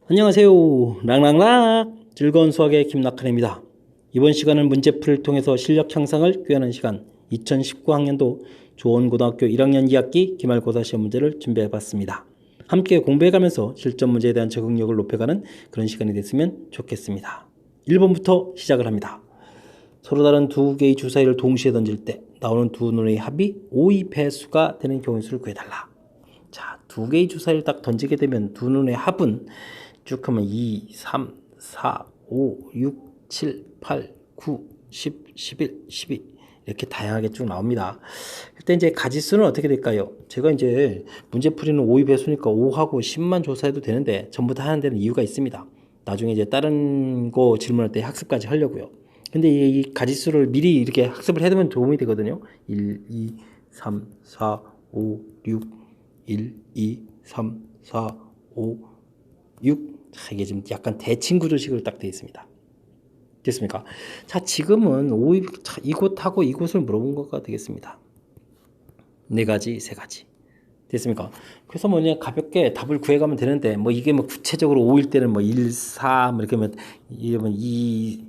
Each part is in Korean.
안녕하세요. 락락락 즐거운 수학의 김낙한입니다. 이번 시간은 문제풀이를 통해서 실력 향상을 꾀하는 시간 2019학년도 조원고등학교 1학년 2학기 기말고사 시험 문제를 준비해봤습니다. 함께 공부해가면서 실전 문제에 대한 적응력을 높여가는 그런 시간이 됐으면 좋겠습니다. 1번부터 시작을 합니다. 서로 다른 두 개의 주사위를 동시에 던질 때 나오는 두 눈의 합이 5의 배수가 되는 경우의 수를 구해달라. 자, 두 개의 주사위를 딱 던지게 되면 두 눈의 합은 쭉 하면 2, 3, 4, 5, 6, 7, 8, 9, 10, 11, 12 이렇게 다양하게 쭉 나옵니다. 일단 이제 가지수는 어떻게 될까요? 제가 이제 문제풀이는 5의 배수니까 5하고 10만 조사해도 되는데 전부 다 하는 데는 이유가 있습니다. 나중에 이제 다른 거 질문할 때 학습까지 하려고요. 근데 이 가지수를 미리 이렇게 학습을 해두면 도움이 되거든요. 1, 2, 3, 4, 5, 6, 1, 2, 3, 4, 5, 6. 자, 이게 좀 약간 대칭 구조식으로 딱 되어 있습니다. 됐습니까? 자, 지금은 이곳하고 이곳을 물어본 거가 되겠습니다. 네 가지, 세 가지. 됐습니까? 그래서 뭐 그냥 가볍게 답을 구해가면 되는데, 뭐 이게 뭐 구체적으로 5일 때는 뭐 1, 3 이렇게 하면 2,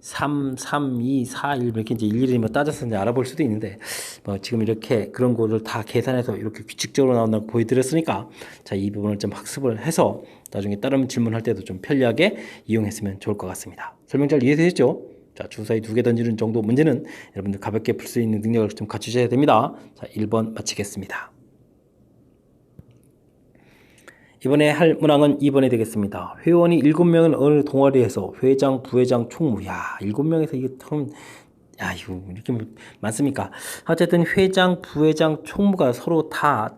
3, 3, 2, 4, 1 이렇게 이제 일일이 뭐 따져서 이제 알아볼 수도 있는데, 뭐 지금 이렇게 그런 거를 다 계산해서 이렇게 규칙적으로 나온다고 보여드렸으니까, 자, 이 부분을 좀 학습을 해서 나중에 다른 질문할 때도 좀 편리하게 이용했으면 좋을 것 같습니다. 설명 잘 이해되셨죠? 자, 주사위 2개 던지는 정도 문제는 여러분들 가볍게 풀 수 있는 능력을 좀 갖추셔야 됩니다. 자, 1번 마치겠습니다. 이번에 할 문항은 2번이 되겠습니다. 회원이 7명은 어느 동아리에서 회장, 부회장, 총무. 야, 7명에서 이게 참, 야, 이거 이렇게 많습니까? 어쨌든 회장, 부회장, 총무가 서로 다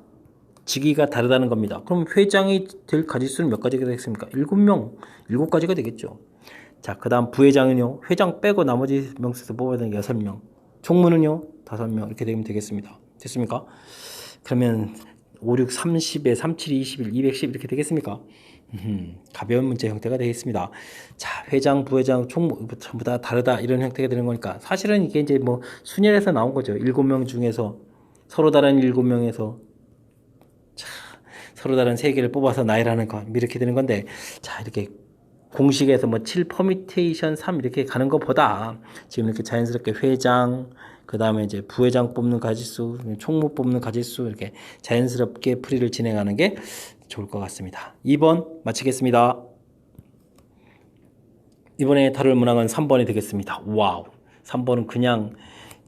직위가 다르다는 겁니다. 그럼 회장이 될 가지수는 몇 가지가 되겠습니까? 7명, 7가지가 되겠죠. 자, 그 다음 부회장은요, 회장 빼고 나머지 명수에서 뽑아야 되는 게 6명. 총무는요, 5명. 이렇게 되면 되겠습니다. 됐습니까? 그러면 5, 6, 30에 3, 7, 21, 210 이렇게 되겠습니까? 가벼운 문제 형태가 되겠습니다. 자, 회장, 부회장, 총무 전부 다 다르다 이런 형태가 되는 거니까 사실은 이게 이제 뭐 순열에서 나온 거죠. 7명 중에서 서로 다른 7명에서 서로 다른 3개를 뽑아서 나열하는 거 이렇게 되는 건데, 자, 이렇게 공식에서 뭐 7 퍼미테이션 3 이렇게 가는 것보다 지금 이렇게 자연스럽게 회장, 그 다음에 이제 부회장 뽑는 가지수, 총무 뽑는 가지수 이렇게 자연스럽게 풀이를 진행하는 게 좋을 것 같습니다. 2번 마치겠습니다. 이번에 다룰 문항은 3번이 되겠습니다. 와우. 3번은 그냥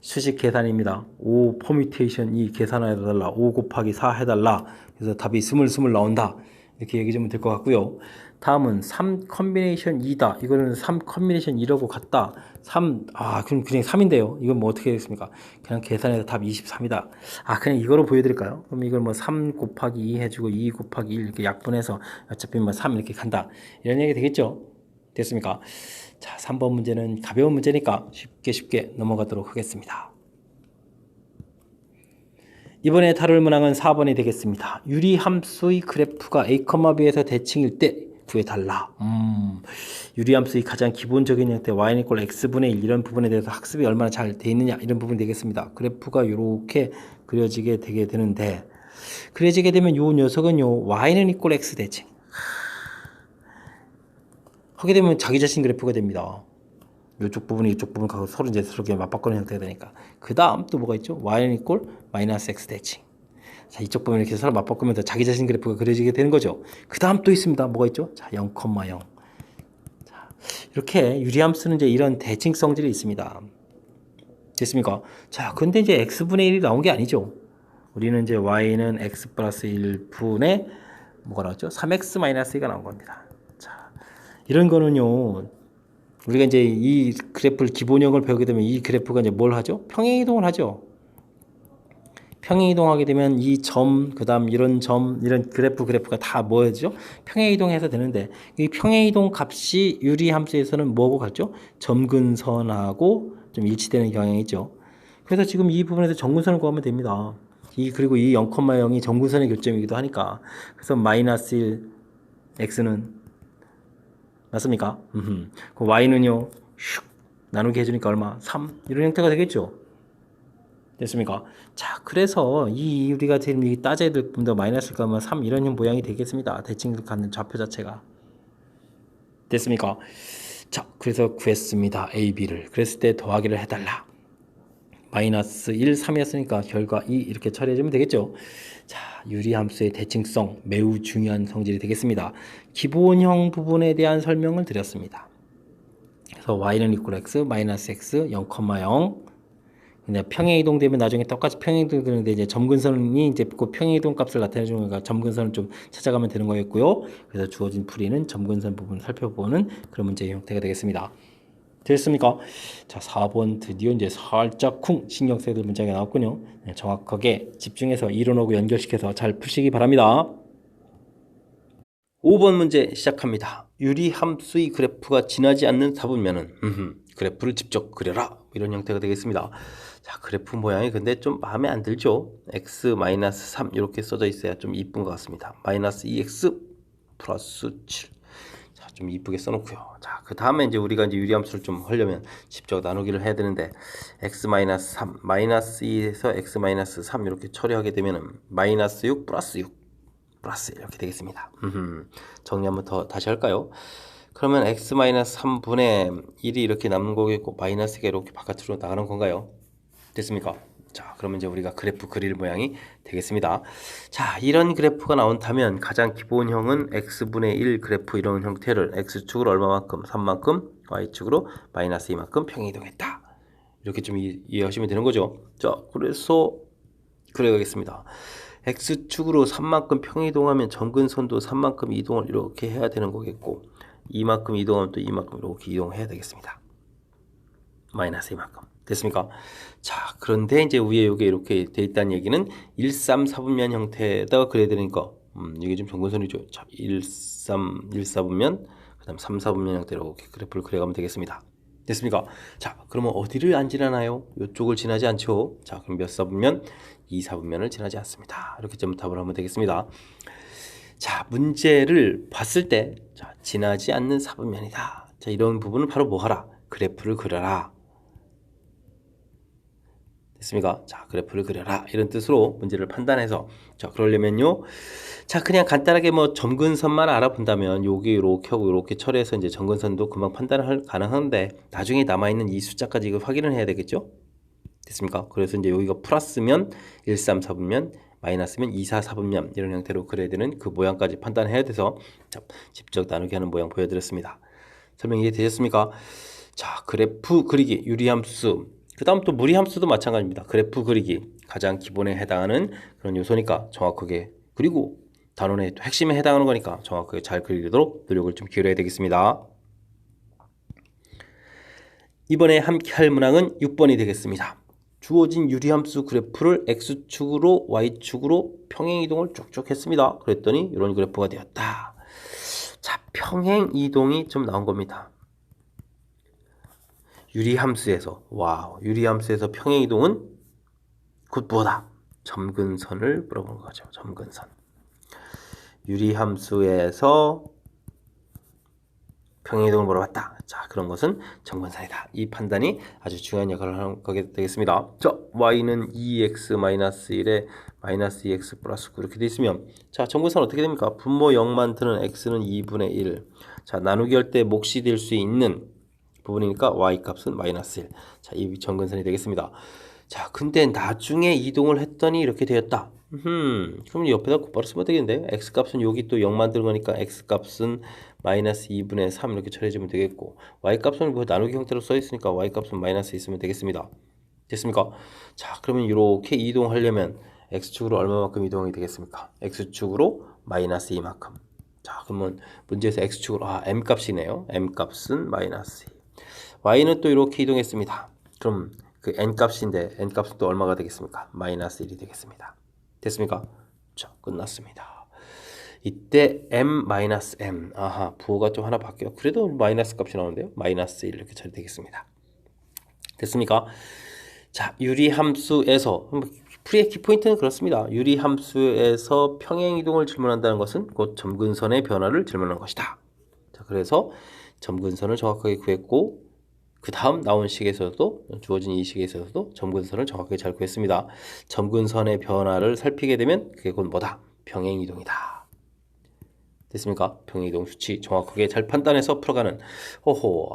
수식 계산입니다. 5 퍼뮤테이션 이 계산해달라. 5 곱하기 4 해달라. 그래서 답이 스물스물 나온다. 이렇게 얘기하면 될 것 같고요. 다음은 3 컨비네이션 2다. 이거는 3 컨비네이션 2라고 같다. 3, 그럼 그냥 3인데요. 이건 뭐 어떻게 되겠습니까? 그냥 계산해서 답 23이다. 그냥 이거로 보여드릴까요? 그럼 이걸 뭐 3 곱하기 2 해주고 2 곱하기 1 이렇게 약분해서 어차피 뭐 3 이렇게 간다. 이런 얘기 되겠죠? 됐습니까? 자, 3번 문제는 가벼운 문제니까 쉽게 넘어가도록 하겠습니다. 이번에 다룰 문항은 4번이 되겠습니다. 유리함수의 그래프가 A, B에서 대칭일 때 구해달라. 유리함수의 가장 기본적인 형태 y는 이꼴 x분의 1 이런 부분에 대해서 학습이 얼마나 잘 돼 있느냐 이런 부분이 되겠습니다. 그래프가 이렇게 그려지게 되게 되는데, 그려지게 되면 이 녀석은요 y는 이꼴 x 대칭 하게 되면 자기 자신 그래프가 됩니다. 이쪽 부분이 이쪽 부분 가고 서로 이제 서로 맞바꾸는 형태가 되니까. 그 다음 또 뭐가 있죠? y는 이꼴 마이너스 x 대칭. 자, 이쪽 부분 이렇게 서로 맞바꾸면서 자기 자신 그래프가 그려지게 되는 거죠. 그 다음 또 있습니다. 뭐가 있죠? 자, 0,0. 자, 이렇게 유리함수는 이제 이런 대칭 성질이 있습니다. 됐습니까? 자, 근데 이제 x분의 1이 나온 게 아니죠. 우리는 이제 y는 x 플러스 1분의 뭐가 나왔죠? 3x 마이너스 2가 나온 겁니다. 자, 이런 거는요, 우리가 이제 이 그래프를 기본형을 배우게 되면 이 그래프가 이제 뭘 하죠? 평행이동을 하죠. 평행이동하게 되면 이 점, 그 다음 이런 점, 이런 그래프가 다 뭐죠? 평행이동해서 되는데, 이 평행이동 값이 유리함수에서는 뭐하고 같죠? 점근선하고 좀 일치되는 경향이 있죠. 그래서 지금 이 부분에서 점근선을 구하면 됩니다. 그리고 이 0,0이 점근선의 교점이기도 하니까. 그래서 마이너스 1, x는 맞습니까? 그 y는요, 슉 나누기 해주니까 얼마? 3 이런 형태가 되겠죠. 됐습니까? 자, 그래서 우리가 지금 이 따져야 될 부분도 마이너스가 3 이런 모양이 되겠습니다. 대칭을 갖는 좌표 자체가. 됐습니까? 자, 그래서 구했습니다. A, B를. 그랬을 때 더하기를 해달라. 마이너스 1, 3이었으니까 결과 2 이렇게 처리해주면 되겠죠. 자, 유리함수의 대칭성 매우 중요한 성질이 되겠습니다. 기본형 부분에 대한 설명을 드렸습니다. 그래서 y는 equal x, 마이너스 x, 0,0 근데 평행이동 되면 나중에 똑같이 평행이동 되는데 이제 점근선이 이제 그 평행이동 값을 나타내주는 거니까 점근선을 좀 찾아가면 되는 거였고요. 그래서 주어진 풀이는 점근선 부분을 살펴보는 그런 문제의 형태가 되겠습니다. 됐습니까? 자, 4번 드디어 이제 살짝 쿵 신경 써야 될 문제가 나왔군요. 네, 정확하게 집중해서 이론하고 연결시켜서 잘 푸시기 바랍니다. 5번 문제 시작합니다. 유리함수의 그래프가 지나지 않는 사분면은 그래프를 직접 그려라 이런 형태가 되겠습니다. 자, 그래프 모양이 근데 좀 마음에 안 들죠? x-3 이렇게 써져 있어야 좀 이쁜 것 같습니다. 마이너스 2x 플러스 7. 자, 좀 이쁘게 써놓고요. 자, 그 다음에 이제 우리가 이제 유리함수를 좀 하려면 직접 나누기를 해야 되는데 x-3 마이너스 2에서 x-3 이렇게 처리하게 되면은 마이너스 6 플러스 6 플러스 이렇게 되겠습니다. 정리 한번 더 다시 할까요? 그러면 x-3분의 1이 이렇게 남는 거겠고 마이너스가 이렇게 바깥으로 나가는 건가요? 됐습니까? 자, 그러면 이제 우리가 그래프 그릴 모양이 되겠습니다. 자, 이런 그래프가 나온다면 가장 기본형은 x분의 1 그래프 이런 형태를 x축으로 얼마만큼 3만큼 y축으로 마이너스 2만큼 평행이동했다. 이렇게 좀 이해하시면 되는 거죠. 자, 그래서 그래야겠습니다. x축으로 3만큼 평이동하면 점근선도 3만큼 이동을 이렇게 해야 되는 거겠고 이만큼 이동하면 또 이만큼 이렇게 이동해야 되겠습니다. 마이너스 이만큼 됐습니까? 자, 그런데 이제 위에 이게 이렇게 돼 있다는 얘기는 1, 3, 4분면 형태에다가 그려야 되니까 이게 좀 점근선이죠. 자, 1, 3, 1, 4분면 그 다음 3, 4분면 형태로 이렇게 그래프를 그려가면 되겠습니다. 됐습니까? 자, 그러면 어디를 안 지나나요? 이쪽을 지나지 않죠. 자, 그럼 몇 사분면? 2, 4분면을 지나지 않습니다. 이렇게 점답을 하면 되겠습니다. 자, 문제를 봤을 때 자, 지나지 않는 사분면이다. 자, 이런 부분은 바로 뭐 하라? 그래프를 그려라. 됐습니까? 자, 그래프를 그려라. 이런 뜻으로 문제를 판단해서 자, 그러려면요. 자, 그냥 간단하게 뭐 점근선만 알아본다면 여기 이렇게 하고 이렇게 처리해서 이제 점근선도 금방 판단을 가능한데 나중에 남아있는 이 숫자까지 이걸 확인을 해야 되겠죠? 됐습니까? 그래서 이제 여기가 플러스면 1, 3, 4분면 마이너스면 2, 4, 4분면 이런 형태로 그려야 되는 그 모양까지 판단해야 돼서 자, 직접 나누기 하는 모양 보여드렸습니다. 설명 이해되셨습니까? 자, 그래프 그리기, 유리함수 그 다음 또 무리함수도 마찬가지입니다. 그래프 그리기 가장 기본에 해당하는 그런 요소니까 정확하게 그리고 단원의 핵심에 해당하는 거니까 정확하게 잘 그리도록 노력을 좀 기울여야 되겠습니다. 이번에 함께 할 문항은 6번이 되겠습니다. 주어진 유리함수 그래프를 x축으로 y축으로 평행이동을 쭉쭉 했습니다. 그랬더니 이런 그래프가 되었다. 자, 평행이동이 좀 나온 겁니다. 유리함수에서 와우, 유리함수에서 평행이동은 곧 뭐다? 점근선을 물어보는 거죠. 점근선. 유리함수에서 평행이동을 물어봤다. 자, 그런 것은 점근선이다. 이 판단이 아주 중요한 역할을 하게 되겠습니다. 자, y는 2x-1에 마이너스 2x 플러스 9 이렇게 돼 있으면 자, 점근선 어떻게 됩니까? 분모 0만 드는 x는 2분의 1. 자, 나누기 할 때 몫이 될 수 있는 부분이니까 y 값은 마이너스 1. 자, 이 점근선이 되겠습니다. 자, 근데 나중에 이동을 했더니 이렇게 되었다. 그럼 옆에다 곧바로 쓰면 되겠는데 x 값은 여기 또 0 만드는 거니까 x 값은 마이너스 2분의 3 이렇게 처리해주면 되겠고 y 값은 뭐 나누기 형태로 써 있으니까 y 값은 마이너스 있으면 되겠습니다. 됐습니까? 자, 그러면 이렇게 이동하려면 x축으로 얼마만큼 이동이 되겠습니까? x축으로 마이너스 2만큼. 자, 그러면 문제에서 x축으로 m 값이네요. m 값은 마이너스 2. y는 또 이렇게 이동했습니다. 그럼 그 n 값인데 n 값은 또 얼마가 되겠습니까? 마이너스 1이 되겠습니다. 됐습니까? 자, 끝났습니다. 이때 m 아하, 부호가 좀 하나 바뀌어. 그래도 마이너스 값이 나오는데요. 마이너스 1 이렇게 처리되겠습니다. 됐습니까? 자, 유리함수에서 풀이의 키포인트는 그렇습니다. 유리함수에서 평행이동을 질문한다는 것은 곧 점근선의 변화를 질문하는 것이다. 자, 그래서 점근선을 정확하게 구했고 그 다음 나온 식에서도 주어진 이 식에서도 점근선을 정확하게 잘 구했습니다. 점근선의 변화를 살피게 되면 그게 곧 뭐다? 평행이동이다. 됐습니까? 평행이동 수치 정확하게 잘 판단해서 풀어가는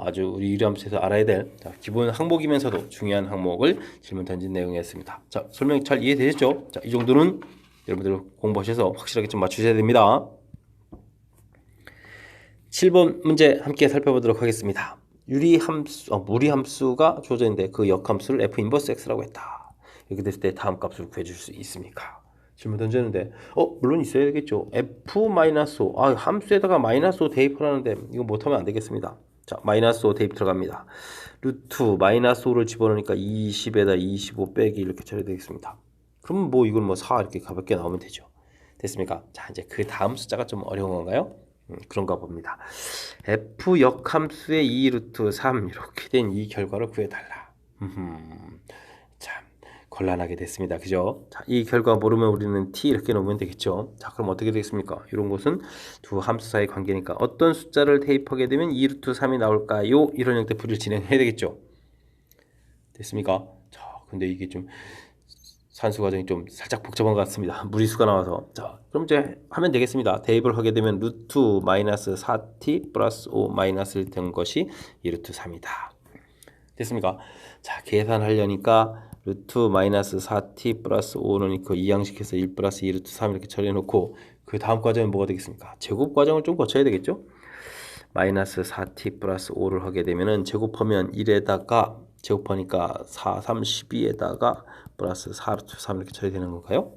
아주 우리 유리함수에서 알아야 될 기본 항목이면서도 중요한 항목을 질문 던진 내용이었습니다. 자, 설명 잘 이해되셨죠? 자, 이 정도는 여러분들 공부하셔서 확실하게 좀 맞추셔야 됩니다. 7번 문제 함께 살펴보도록 하겠습니다. 무리함수가 주어졌는데 그 역함수를 f 인버스 x라고 했다. 이렇게 됐을 때 다음 값을 구해줄 수 있습니까? 질문 던졌는데 물론 있어야 되겠죠. f-5 함수에다가 -5 대입하라는데 이거 못하면 안 되겠습니다. 자, -5 대입 들어갑니다. 루트 -5를 집어넣으니까 20에다 25 빼기 이렇게 처리되겠습니다. 그럼 뭐 이걸 4 이렇게 가볍게 나오면 되죠. 됐습니까? 자, 이제 그 다음 숫자가 좀 어려운 건가요? 그런가 봅니다. f 역함수의 2루트 3 이렇게 된 이 결과를 구해달라. 참 곤란하게 됐습니다. 그죠? 자, 이 결과 모르면 우리는 t 이렇게 놓으면 되겠죠. 자, 그럼 어떻게 되겠습니까? 이런 것은 두 함수 사이의 관계니까 어떤 숫자를 대입하게 되면 2루트 3이 나올까요? 이런 형태 풀이를 진행해야 되겠죠. 됐습니까? 자, 근데 이게 좀 산수 과정이 좀 살짝 복잡한 것 같습니다. 무리수가 나와서. 자, 그럼 이제 하면 되겠습니다. 대입을 하게 되면 루트 -4t 플러스 5 마이너스 1 된 것이 2루트 3이다. 됐습니까? 자, 계산하려니까 루트 -4t 플러스 5는 있고 이항식해서 1 플러스 2루트 3 이렇게 처리해놓고 그 다음 과정은 뭐가 되겠습니까? 제곱 과정을 좀 거쳐야 되겠죠? -4t 플러스 5를 하게 되면은 제곱하면 1에다가 제곱하니까 4, 3, 12에다가 플러스 4루트 3 이렇게 처리되는 건가요?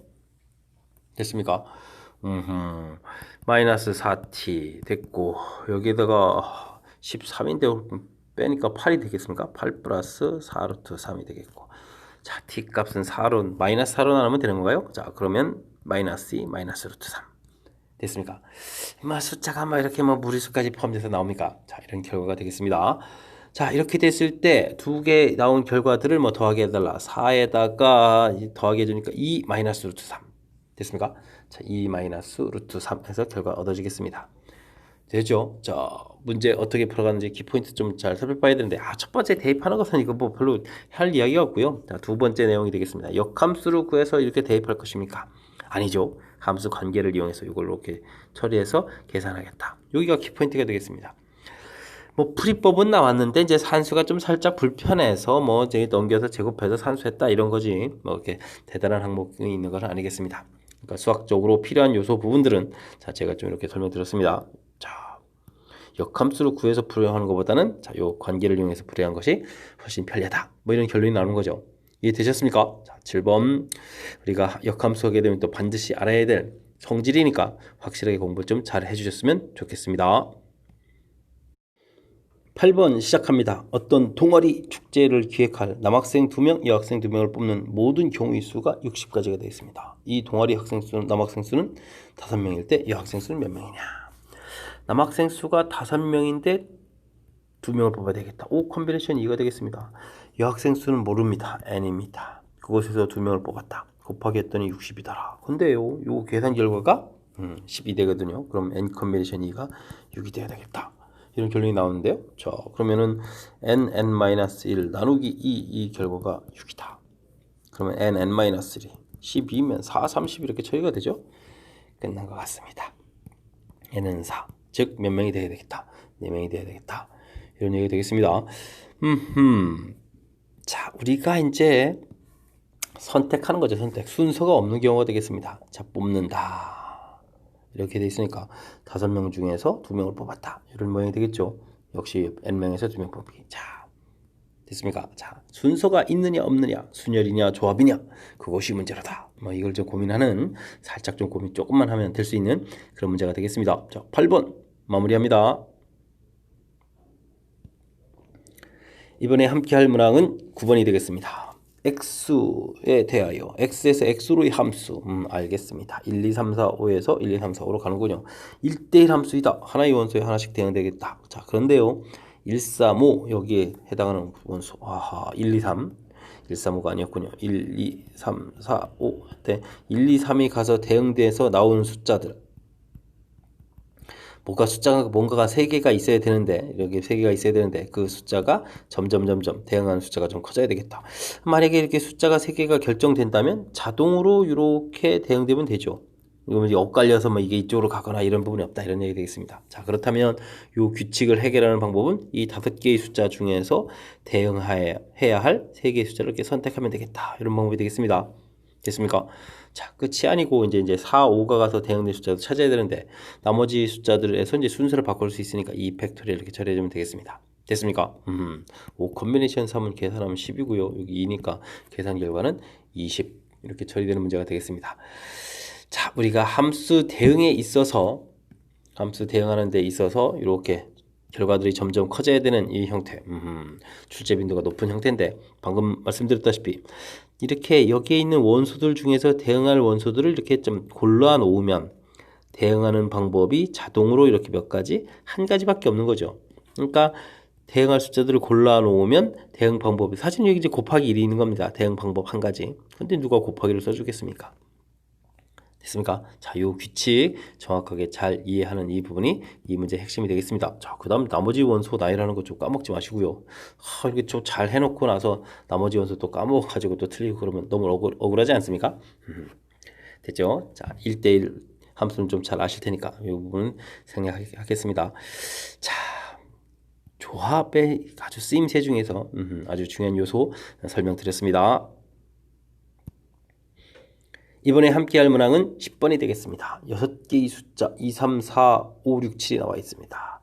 됐습니까? -4t 됐고 여기에다가 13인데 빼니까 8이 되겠습니까? 8 플러스 4루트 3이 되겠고 자, t 값은 4로 마이너스 4로 나누면 되는 건가요? 자, 그러면 마이너스 2 마이너스 루트 3 됐습니까? 숫자가 이렇게 무리수까지 포함돼서 나옵니까? 자, 이런 결과가 되겠습니다. 자, 이렇게 됐을 때 두 개 나온 결과들을 더하게 해달라. 4에다가 더하게 해주니까 2 마이너스 루트 3 됐습니까? 자, 2 마이너스 루트 3 해서 결과 얻어지겠습니다. 되죠? 자, 문제 어떻게 풀어가는지 키포인트 좀 잘 살펴봐야 되는데 첫 번째 대입하는 것은 이거 별로 할 이야기가 없고요. 자, 두 번째 내용이 되겠습니다. 역함수를 구해서 이렇게 대입할 것입니까? 아니죠. 함수 관계를 이용해서 이걸 이렇게 처리해서 계산하겠다. 여기가 키포인트가 되겠습니다. 풀이법은 나왔는데 이제 산수가 좀 살짝 불편해서 이제 넘겨서 제곱해서 산수했다 이런 거지 이렇게 대단한 항목이 있는 건 아니겠습니다. 그러니까 수학적으로 필요한 요소 부분들은 자, 제가 좀 이렇게 설명드렸습니다. 자, 역함수를 구해서 풀이하는 것보다는 자, 요 관계를 이용해서 풀이하는 것이 훨씬 편리하다. 이런 결론이 나오는 거죠. 이해되셨습니까? 자, 7번 우리가 역함수 하게 되면 또 반드시 알아야 될 성질이니까 확실하게 공부 좀 잘 해주셨으면 좋겠습니다. 8번 시작합니다. 어떤 동아리 축제를 기획할 남학생 2명, 여학생 2명을 뽑는 모든 경우의 수가 60가지가 되어 있습니다. 이 동아리 학생 수는 남학생 수는 5명일 때 여학생 수는 몇 명이냐? 남학생 수가 5명인데 2명을 뽑아야 되겠다. 콤비네이션 2가 되겠습니다. 여학생 수는 모릅니다. n입니다. 그곳에서 2명을 뽑았다. 곱하기 했더니 60이더라. 근데요, 요 계산 결과가 12 되거든요. 그럼 n 콤비네이션 2가 6이 돼야 되겠다. 이런 결론이 나오는데요. 자, 그러면은 n-1 나누기 2 이 결과가 6이다. 그러면 n-1 12면 4, 30 이렇게 처리가 되죠. 끝난 것 같습니다. n은 4, 즉 몇 명이 돼야 되겠다. 4명이 돼야 되겠다. 이런 얘기가 되겠습니다. 자, 우리가 이제 선택하는 거죠. 선택. 순서가 없는 경우가 되겠습니다. 자, 뽑는다. 이렇게 돼 있으니까 5명 중에서 2명을 뽑았다. 이런 모양이 되겠죠. 역시 n명에서 2명 뽑기. 자, 됐습니까? 자, 순서가 있느냐 없느냐, 순열이냐 조합이냐, 그것이 문제로다. 이걸 좀 고민하는, 살짝 좀 고민 조금만 하면 될 수 있는 그런 문제가 되겠습니다. 자, 8번 마무리합니다. 이번에 함께 할 문항은 9번이 되겠습니다. x에 대하여 x에서 x로의 함수 알겠습니다. 1, 2, 3, 4, 5에서 1, 2, 3, 4, 5로 가는군요. 1대1 함수이다. 하나의 원소에 하나씩 대응되겠다. 자, 그런데요 1, 3, 5 여기에 해당하는 원소 1, 2, 3 1, 3, 5가 아니었군요. 1, 2, 3, 4, 5 때 1, 2, 3이 가서 대응돼서 나오는 숫자들 뭔가가 3개가 있어야 되는데 여기 3개가 있어야 되는데 그 숫자가 점점 대응하는 숫자가 좀 커져야 되겠다. 만약에 이렇게 숫자가 3개가 결정된다면 자동으로 이렇게 대응되면 되죠. 이거 이제 엇갈려서 뭐 이게 이쪽으로 가거나 이런 부분이 없다 이런 얘기 되겠습니다. 자, 그렇다면 요 규칙을 해결하는 방법은 이 5개의 숫자 중에서 대응해야 할 3개의 숫자를 이렇게 선택하면 되겠다 이런 방법이 되겠습니다. 됐습니까? 자, 끝이 아니고 이제 4, 5가 가서 대응된 숫자도 찾아야 되는데 나머지 숫자들에서 이제 순서를 바꿀 수 있으니까 이 팩토리얼 이렇게 처리해주면 되겠습니다. 됐습니까? 5 컨비네이션 3은 계산하면 10이고요. 여기 2니까 계산 결과는 20 이렇게 처리되는 문제가 되겠습니다. 자, 우리가 함수 대응하는 데 있어서 이렇게 결과들이 점점 커져야 되는 이 형태, 출제 빈도가 높은 형태인데 방금 말씀드렸다시피 이렇게 여기에 있는 원소들 중에서 대응할 원소들을 이렇게 좀 골라 놓으면 대응하는 방법이 자동으로 이렇게 몇 가지, 한 가지밖에 없는 거죠. 그러니까 대응할 숫자들을 골라 놓으면 대응 방법이, 사실 여기 이제 곱하기 1이 있는 겁니다. 대응 방법 한 가지. 근데 누가 곱하기를 써주겠습니까? 됐습니까? 자, 요 규칙 정확하게 잘 이해하는 이 부분이 이 문제의 핵심이 되겠습니다. 자, 그 다음 나머지 원소 나열하는 거 좀 까먹지 마시고요. 이렇게 좀 잘 해놓고 나서 나머지 원소 또 까먹어가지고 또 틀리고 그러면 너무 억울하지 않습니까? 됐죠? 자, 1대1 함수는 좀 잘 아실 테니까 이 부분 생략하겠습니다. 자, 조합의 아주 쓰임새 중에서 아주 중요한 요소 설명드렸습니다. 이번에 함께 할 문항은 10번이 되겠습니다. 6개의 숫자 2, 3, 4, 5, 6, 7이 나와 있습니다.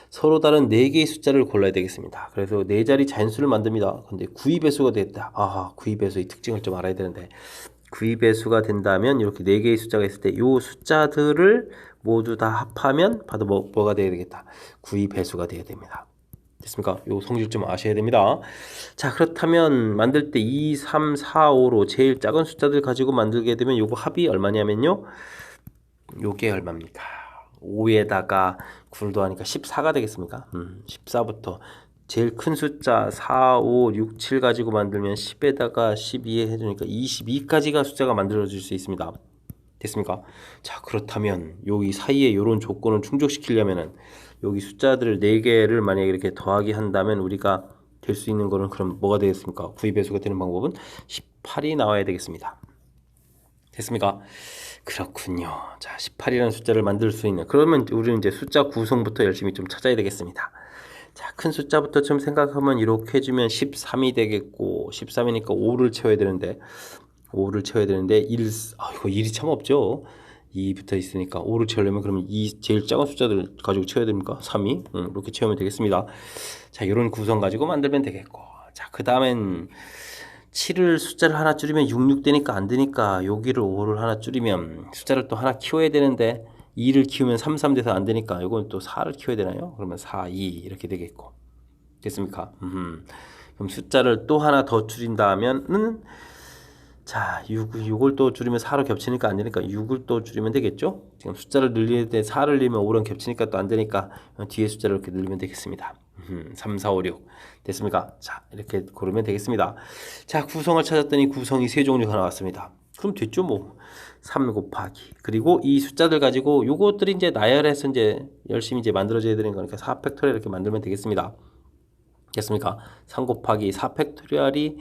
서로 다른 4개의 숫자를 골라야 되겠습니다. 그래서 4자리 자연수를 만듭니다. 근데 구입배수가 됐다. 구입배수의 특징을 좀 알아야 되는데 구입배수가 된다면 이렇게 4개의 숫자가 있을 때 이 숫자들을 모두 다 합하면 바로 뭐가 돼야 되겠다. 구입배수가 돼야 됩니다. 됐습니까? 요 성질 좀 아셔야 됩니다. 자, 그렇다면 만들 때 2, 3, 4, 5로 제일 작은 숫자들 가지고 만들게 되면 요거 합이 얼마냐면요. 요게 얼마입니까? 5에다가 9를 더하니까 14가 되겠습니까? 14부터 제일 큰 숫자 4, 5, 6, 7 가지고 만들면 10에다가 12에 해주니까 22까지가 숫자가 만들어질 수 있습니다. 됐습니까? 자, 그렇다면 여기 사이에 이런 조건을 충족시키려면은 여기 숫자들을 4개를 만약에 이렇게 더하기 한다면 우리가 될 수 있는 거는 그럼 뭐가 되겠습니까? 구입배수가 되는 방법은 18이 나와야 되겠습니다. 됐습니까? 그렇군요. 자, 18이라는 숫자를 만들 수 있는, 그러면 우리는 이제 숫자 구성부터 열심히 좀 찾아야 되겠습니다. 자, 큰 숫자부터 좀 생각하면 이렇게 해주면 13이 되겠고 13이니까 5를 채워야 되는데 1, 이거 1이 참 없죠. 2 붙어 있으니까 5를 채우려면 그러면 제일 작은 숫자들 가지고 채워야 됩니까? 3이 이렇게 채우면 되겠습니다. 자, 이런 구성 가지고 만들면 되겠고, 자, 그 다음엔 7을 숫자를 하나 줄이면 6 되니까 안 되니까 여기를 5를 하나 줄이면 숫자를 또 하나 키워야 되는데 2를 키우면 3 돼서 안 되니까 이건 또 4를 키워야 되나요? 그러면 4, 2 이렇게 되겠고, 됐습니까? 그럼 숫자를 또 하나 더 줄인다면은, 자, 6을 또 줄이면 4로 겹치니까 안 되니까 6을 또 줄이면 되겠죠? 지금 숫자를 늘릴 때 4를 늘리면 5랑 겹치니까 또 안 되니까 뒤에 숫자를 이렇게 늘리면 되겠습니다. 3, 4, 5, 6 됐습니까? 자, 이렇게 고르면 되겠습니다. 자, 구성을 찾았더니 구성이 3종류가 나왔습니다. 그럼 됐죠 뭐. 3 곱하기, 그리고 이 숫자들 가지고 요것들이 이제 나열해서 이제 열심히 이제 만들어져야 되는 거니까 4 팩토리얼 이렇게 만들면 되겠습니다. 됐습니까? 3 곱하기 4 팩토리얼이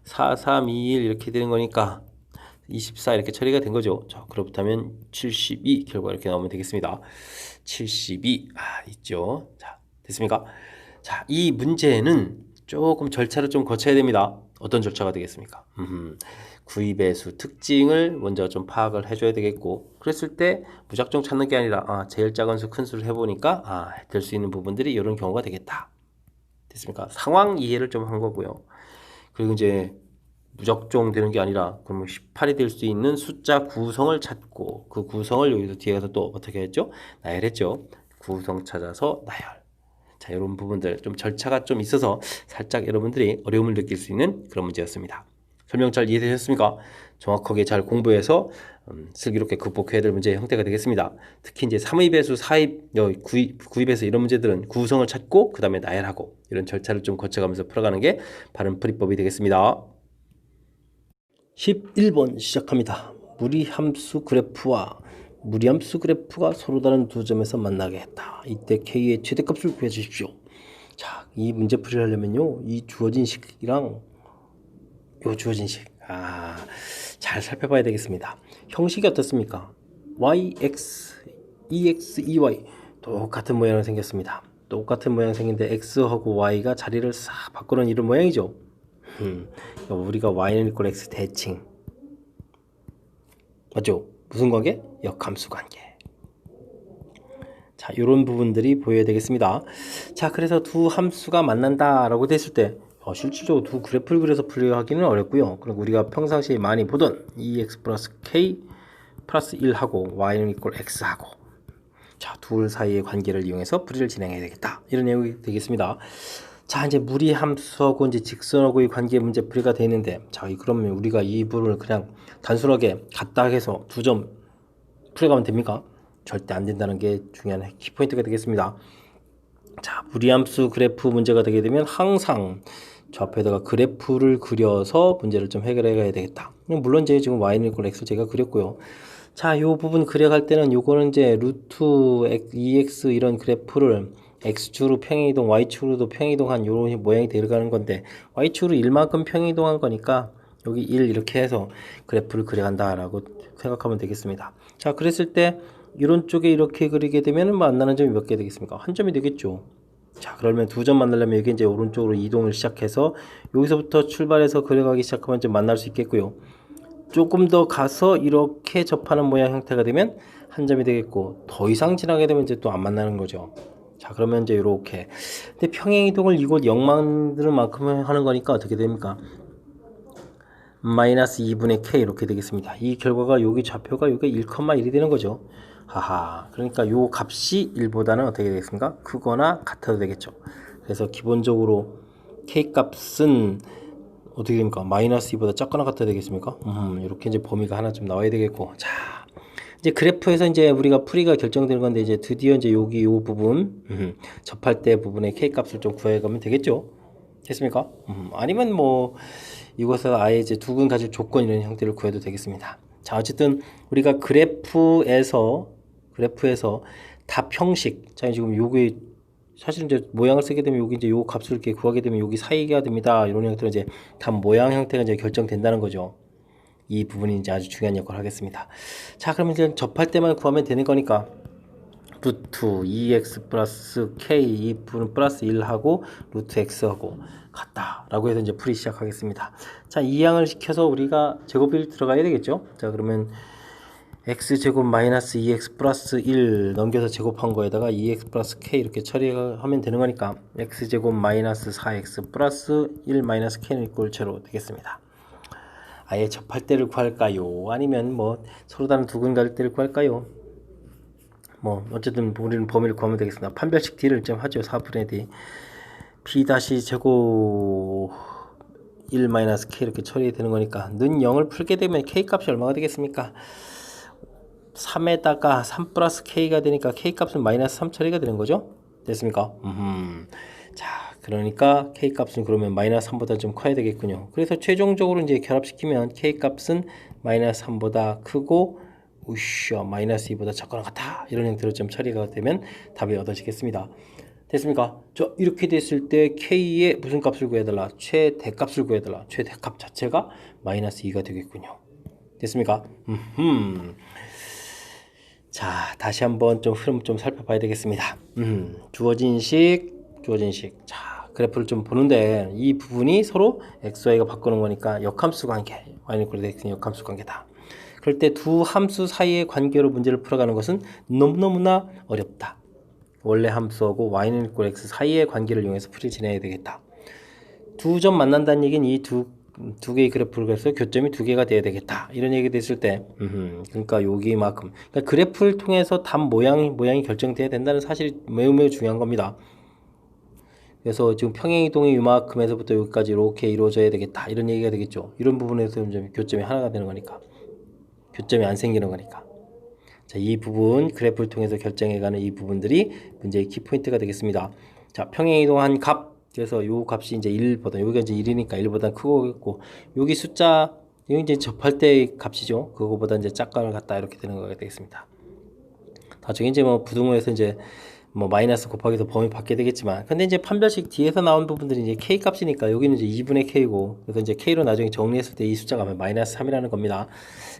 4, 3, 2, 1 이렇게 되는 거니까 24 이렇게 처리가 된 거죠. 자, 그렇다면 72 결과 이렇게 나오면 되겠습니다. 72 있죠. 자, 됐습니까? 자, 이 문제는 조금 절차를 좀 거쳐야 됩니다. 어떤 절차가 되겠습니까? 구입배수 특징을 먼저 좀 파악을 해줘야 되겠고, 그랬을 때 무작정 찾는 게 아니라 제일 작은 수 큰 수를 해보니까 될 수 있는 부분들이 이런 경우가 되겠다. 됐습니까? 상황 이해를 좀 한 거고요. 그리고 이제 무작정 되는 게 아니라 그러면 18이 될 수 있는 숫자 구성을 찾고, 그 구성을 여기서 뒤에 가서 또 어떻게 했죠? 나열했죠. 구성 찾아서 나열. 자, 이런 부분들 좀 절차가 좀 있어서 살짝 여러분들이 어려움을 느낄 수 있는 그런 문제였습니다. 설명 잘 이해되셨습니까? 정확하게 잘 공부해서 슬기롭게 극복해야 될 문제의 형태가 되겠습니다. 특히 이제 3의 배수, 4의 구입배수 이런 문제들은 구성을 찾고 그 다음에 나열하고 이런 절차를 좀 거쳐가면서 풀어가는 게 바른 풀이법이 되겠습니다. 11번 시작합니다. 무리함수 그래프가 서로 다른 두 점에서 만나게 했다. 이때 K의 최대값을 구해주십시오. 자, 이 문제풀이를 하려면요, 이 주어진 식이랑 요 주어진 식 잘 살펴봐야 되겠습니다. 형식이 어떻습니까? yx, ex, ey 똑같은 모양이 생겼습니다. 똑같은 모양 생긴데 x하고 y가 자리를 싹 바꾸는 이런 모양이죠. 우리가 y는 equal x 대칭 맞죠? 무슨 관계? 역함수 관계. 자, 이런 부분들이 보여야 되겠습니다. 자, 그래서 두 함수가 만난다라고 됐을 때 실질적으로 두 그래프를 그려서 풀이하기는 어렵고요. 그리고 우리가 평상시에 많이 보던 EX 플러스 K 플러스 1하고 Y는 equal X하고 자, 둘 사이의 관계를 이용해서 풀이를 진행해야 되겠다. 이런 내용이 되겠습니다. 자, 이제 무리함수하고 이제 직선하고의 관계 문제 풀이가 되는데 자, 그러면 우리가 이 부분을 그냥 단순하게 갖다 해서 두 점 풀어가면 됩니까? 절대 안 된다는 게 중요한 키포인트가 되겠습니다. 자, 무리함수 그래프 문제가 되게 되면 항상 좌표에다가 그래프를 그려서 문제를 좀 해결해 가야 되겠다. 물론 이제 지금 y는 equal x 제가 그렸고요. 자, 요 부분 그려갈 때는 요거는 이제 루트 ex 이런 그래프를 x축으로 평행이동, y축으로도 평행이동한 요런 모양이 되어가는 건데 y축으로 1만큼 평행이동한 거니까 여기 1 이렇게 해서 그래프를 그려간다라고 생각하면 되겠습니다. 자, 그랬을 때 이런 쪽에 이렇게 그리게 되면 만나는 점이 몇 개 되겠습니까? 한 점이 되겠죠. 자, 그러면 두 점 만나려면 여기 이제 오른쪽으로 이동을 시작해서 여기서부터 출발해서 그려가기 시작하면 이제 만날 수 있겠고요. 조금 더 가서 이렇게 접하는 모양 형태가 되면 한 점이 되겠고 더 이상 지나게 되면 이제 또 안 만나는 거죠. 자, 그러면 이제 이렇게 근데 평행 이동을 이곳 0 만드는 만큼 하는 거니까 어떻게 됩니까? 마이너스 2분의 k 이렇게 되겠습니다. 이 결과가 여기 좌표가 여기 1,1이 되는 거죠. 하하. 그러니까 요 값이 1보다는 어떻게 되겠습니까? 크거나 같아도 되겠죠. 그래서 기본적으로 k 값은 어떻게 됩니까? 마이너스 2보다 작거나 같아야 되겠습니까? 이렇게 이제 범위가 하나 좀 나와야 되겠고. 자, 이제 그래프에서 이제 우리가 풀이가 결정되는 건데 이제 드디어 이제 여기 요 부분 접할 때 부분의 k 값을 좀 구해가면 되겠죠. 됐습니까? 아니면 뭐 이것을 아예 이제 두근 가질 조건 이런 형태를 구해도 되겠습니다. 자, 어쨌든 우리가 그래프에서 답 형식. 자, 지금 요게 사실 이제 모양을 쓰게 되면 여기 이제 요 값을 이렇게 구하게 되면 여기 사이가 됩니다. 이런 형태로 이제 답 모양 형태가 이제 결정된다는 거죠. 이 부분이 이제 아주 중요한 역할을 하겠습니다. 자, 그러면 이제 접할 때만 구하면 되는 거니까 루트 2x 플러스 k 2분은 플러스 1하고 루트 x하고 같다 라고 해서 이제 풀이 시작하겠습니다. 자, 이항을 시켜서 우리가 제곱을 들어가야 되겠죠. 자, 그러면 x제곱 마이너스 2x 플러스 1 넘겨서 제곱한 거에다가 2x 플러스 k 이렇게 처리하면 되는 거니까 x제곱 마이너스 4x 플러스 1 마이너스 k는 꼴체로 되겠습니다. 아예 접할 때를 구할까요? 아니면 뭐 서로 다른 두근 갈 때를 구할까요? 뭐 어쨌든 우리는 범위를 구하면 되겠습니다. 판별식 d를 좀 하죠. 4분의 d p 다시 제곱 1-k 이렇게 처리되는 거니까 는 0을 풀게 되면 k 값이 얼마가 되겠습니까? 3에다가 3 플러스 k가 되니까 k 값은 마이너스 3 처리가 되는 거죠. 됐습니까? 자, 그러니까 k 값은 그러면 마이너스 3보다 좀 커야 되겠군요. 그래서 최종적으로 이제 결합시키면 k 값은 마이너스 3보다 크고 우쇼 마이너스 2보다 작거나 같다 이런 형태로 좀 처리가 되면 답이 얻어지겠습니다. 됐습니까? 저 이렇게 됐을 때 k의 무슨 값을 구해달라? 최대값을 구해달라. 최대값 자체가 마이너스 2가 되겠군요. 됐습니까? 자, 다시 한번 좀 흐름 좀 살펴봐야 되겠습니다. 주어진 식. 자, 그래프를 좀 보는데 이 부분이 서로 x, y가 바꾸는 거니까 역함수 관계. y는 equal x는 역함수 관계다. 그럴 때 두 함수 사이의 관계로 문제를 풀어가는 것은 너무너무나 어렵다. 원래 함수하고 y는 equal x 사이의 관계를 이용해서 풀이 진행해야 되겠다. 두 점 만난다는 얘기는 이 두 개의 그래프를 그래서 교점이 두 개가 돼야 되겠다. 이런 얘기 됐을 때, 그러니까 여기만큼. 그러니까 그래프를 통해서 답 모양이 결정돼야 된다는 사실이 매우 중요한 겁니다. 그래서 지금 평행이동이 이만큼에서부터 여기까지 이렇게 이루어져야 되겠다. 이런 얘기가 되겠죠. 이런 부분에서 이제 교점이 하나가 되는 거니까. 교점이 안 생기는 거니까. 자, 이 부분 그래프를 통해서 결정해가는 이 부분들이 문제의 키포인트가 되겠습니다. 자, 평행이동한 값. 그래서 요 값이 이제 1보다, 여기가 이제 1이니까 1보다 크고, 여기 숫자, 여기 이제 접할 때 값이죠. 그거보다 이제 작거나 같다, 이렇게 되는 거가 되겠습니다. 나중에 이제 뭐 부등호에서 이제 뭐 마이너스 곱하기해서 범위 받게 되겠지만, 근데 이제 판별식 뒤에서 나온 부분들이 이제 k 값이니까 여기는 이제 2분의 k고, 그래서 이제 k로 나중에 정리했을 때 이 숫자가 마이너스 3이라는 겁니다.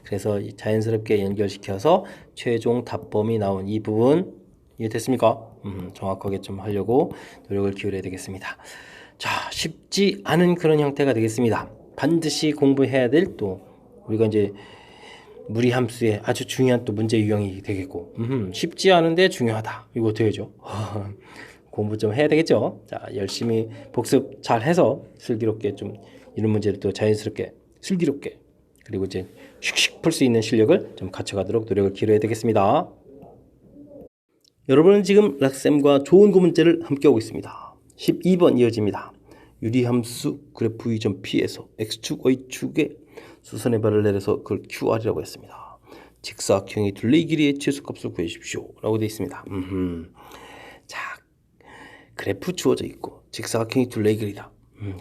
그래서 자연스럽게 연결시켜서 최종 답범이 나온 이 부분 이해됐습니까? 정확하게 좀 하려고 노력을 기울여야 되겠습니다. 자, 쉽지 않은 그런 형태가 되겠습니다. 반드시 공부해야 될 또 우리가 이제 무리함수의 아주 중요한 또 문제 유형이 되겠고, 쉽지 않은데 중요하다. 이거 어떻게 하죠? 공부 좀 해야 되겠죠. 자, 열심히 복습 잘 해서 슬기롭게 좀 이런 문제를 또 자연스럽게 슬기롭게 그리고 이제 슉슉 풀 수 있는 실력을 좀 갖춰가도록 노력을 기울여야 되겠습니다. 여러분은 지금 락쌤과 좋은 거 문제를 함께하고 있습니다. 12번 이어집니다. 유리함수 그래프 V P에서 X축, Y축에 수선의 발을 내려서 그걸 QR이라고 했습니다. 직사각형의 둘레 길이의 최소값을 구해주십시오 라고 되어 있습니다. 자, 그래프 주어져 있고 직사각형이 둘레 길이다.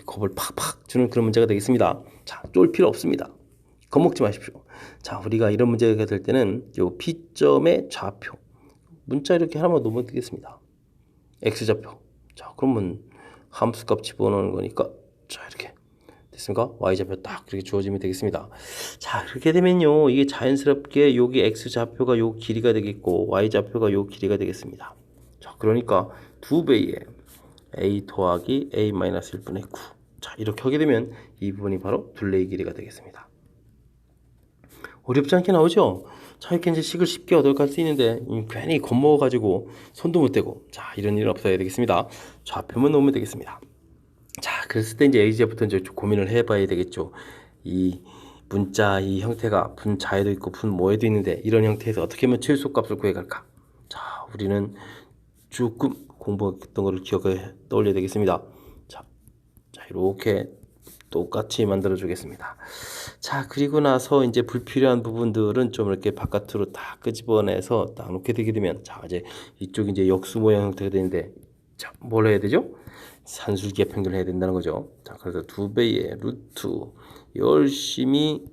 곱을 팍팍 주는 그런 문제가 되겠습니다. 자, 쫄 필요 없습니다. 겁먹지 마십시오. 자, 우리가 이런 문제가 될 때는 요 P점의 좌표 문자 이렇게 하나만 놓으면 되겠습니다. X좌표. 자, 그러면 함수값 집어넣는 거니까 자, 이렇게 됐습니까? Y좌표 딱 그렇게 주어지면 되겠습니다. 자, 그렇게 되면요, 이게 자연스럽게 여기 X좌표가 요 길이가 되겠고 Y좌표가 요 길이가 되겠습니다. 자, 그러니까 2배의 A 더하기 A-1분의 9. 자, 이렇게 하게 되면 이 부분이 바로 둘레의 길이가 되겠습니다. 어렵지 않게 나오죠? 자, 이렇게 이제 식을 쉽게 얻어갈 수 있는데 괜히 겁먹어가지고 손도 못 대고, 자, 이런 일은 없어야 되겠습니다. 좌표만 놓으면 되겠습니다. 자, 그랬을 때 이제 A제부터 이제 좀 고민을 해봐야 되겠죠. 이 문자 이 형태가 분자에도 있고 분모에도 있는데 이런 형태에서 어떻게 하면 최소값을 구해갈까? 자, 우리는 조금 공부했던 거를 기억해 떠올려야 되겠습니다. 자, 이렇게 똑같이 만들어 주겠습니다. 자, 그리고 나서 이제 불필요한 부분들은 좀 이렇게 바깥으로 다 끄집어내서 딱 놓게 되게 되면, 자, 이제 이쪽이 이제 역수 모양 형태가 되는데, 자, 뭘 해야 되죠? 산술기의 평균을 해야 된다는 거죠. 자, 그래서 2배의 루트 열심히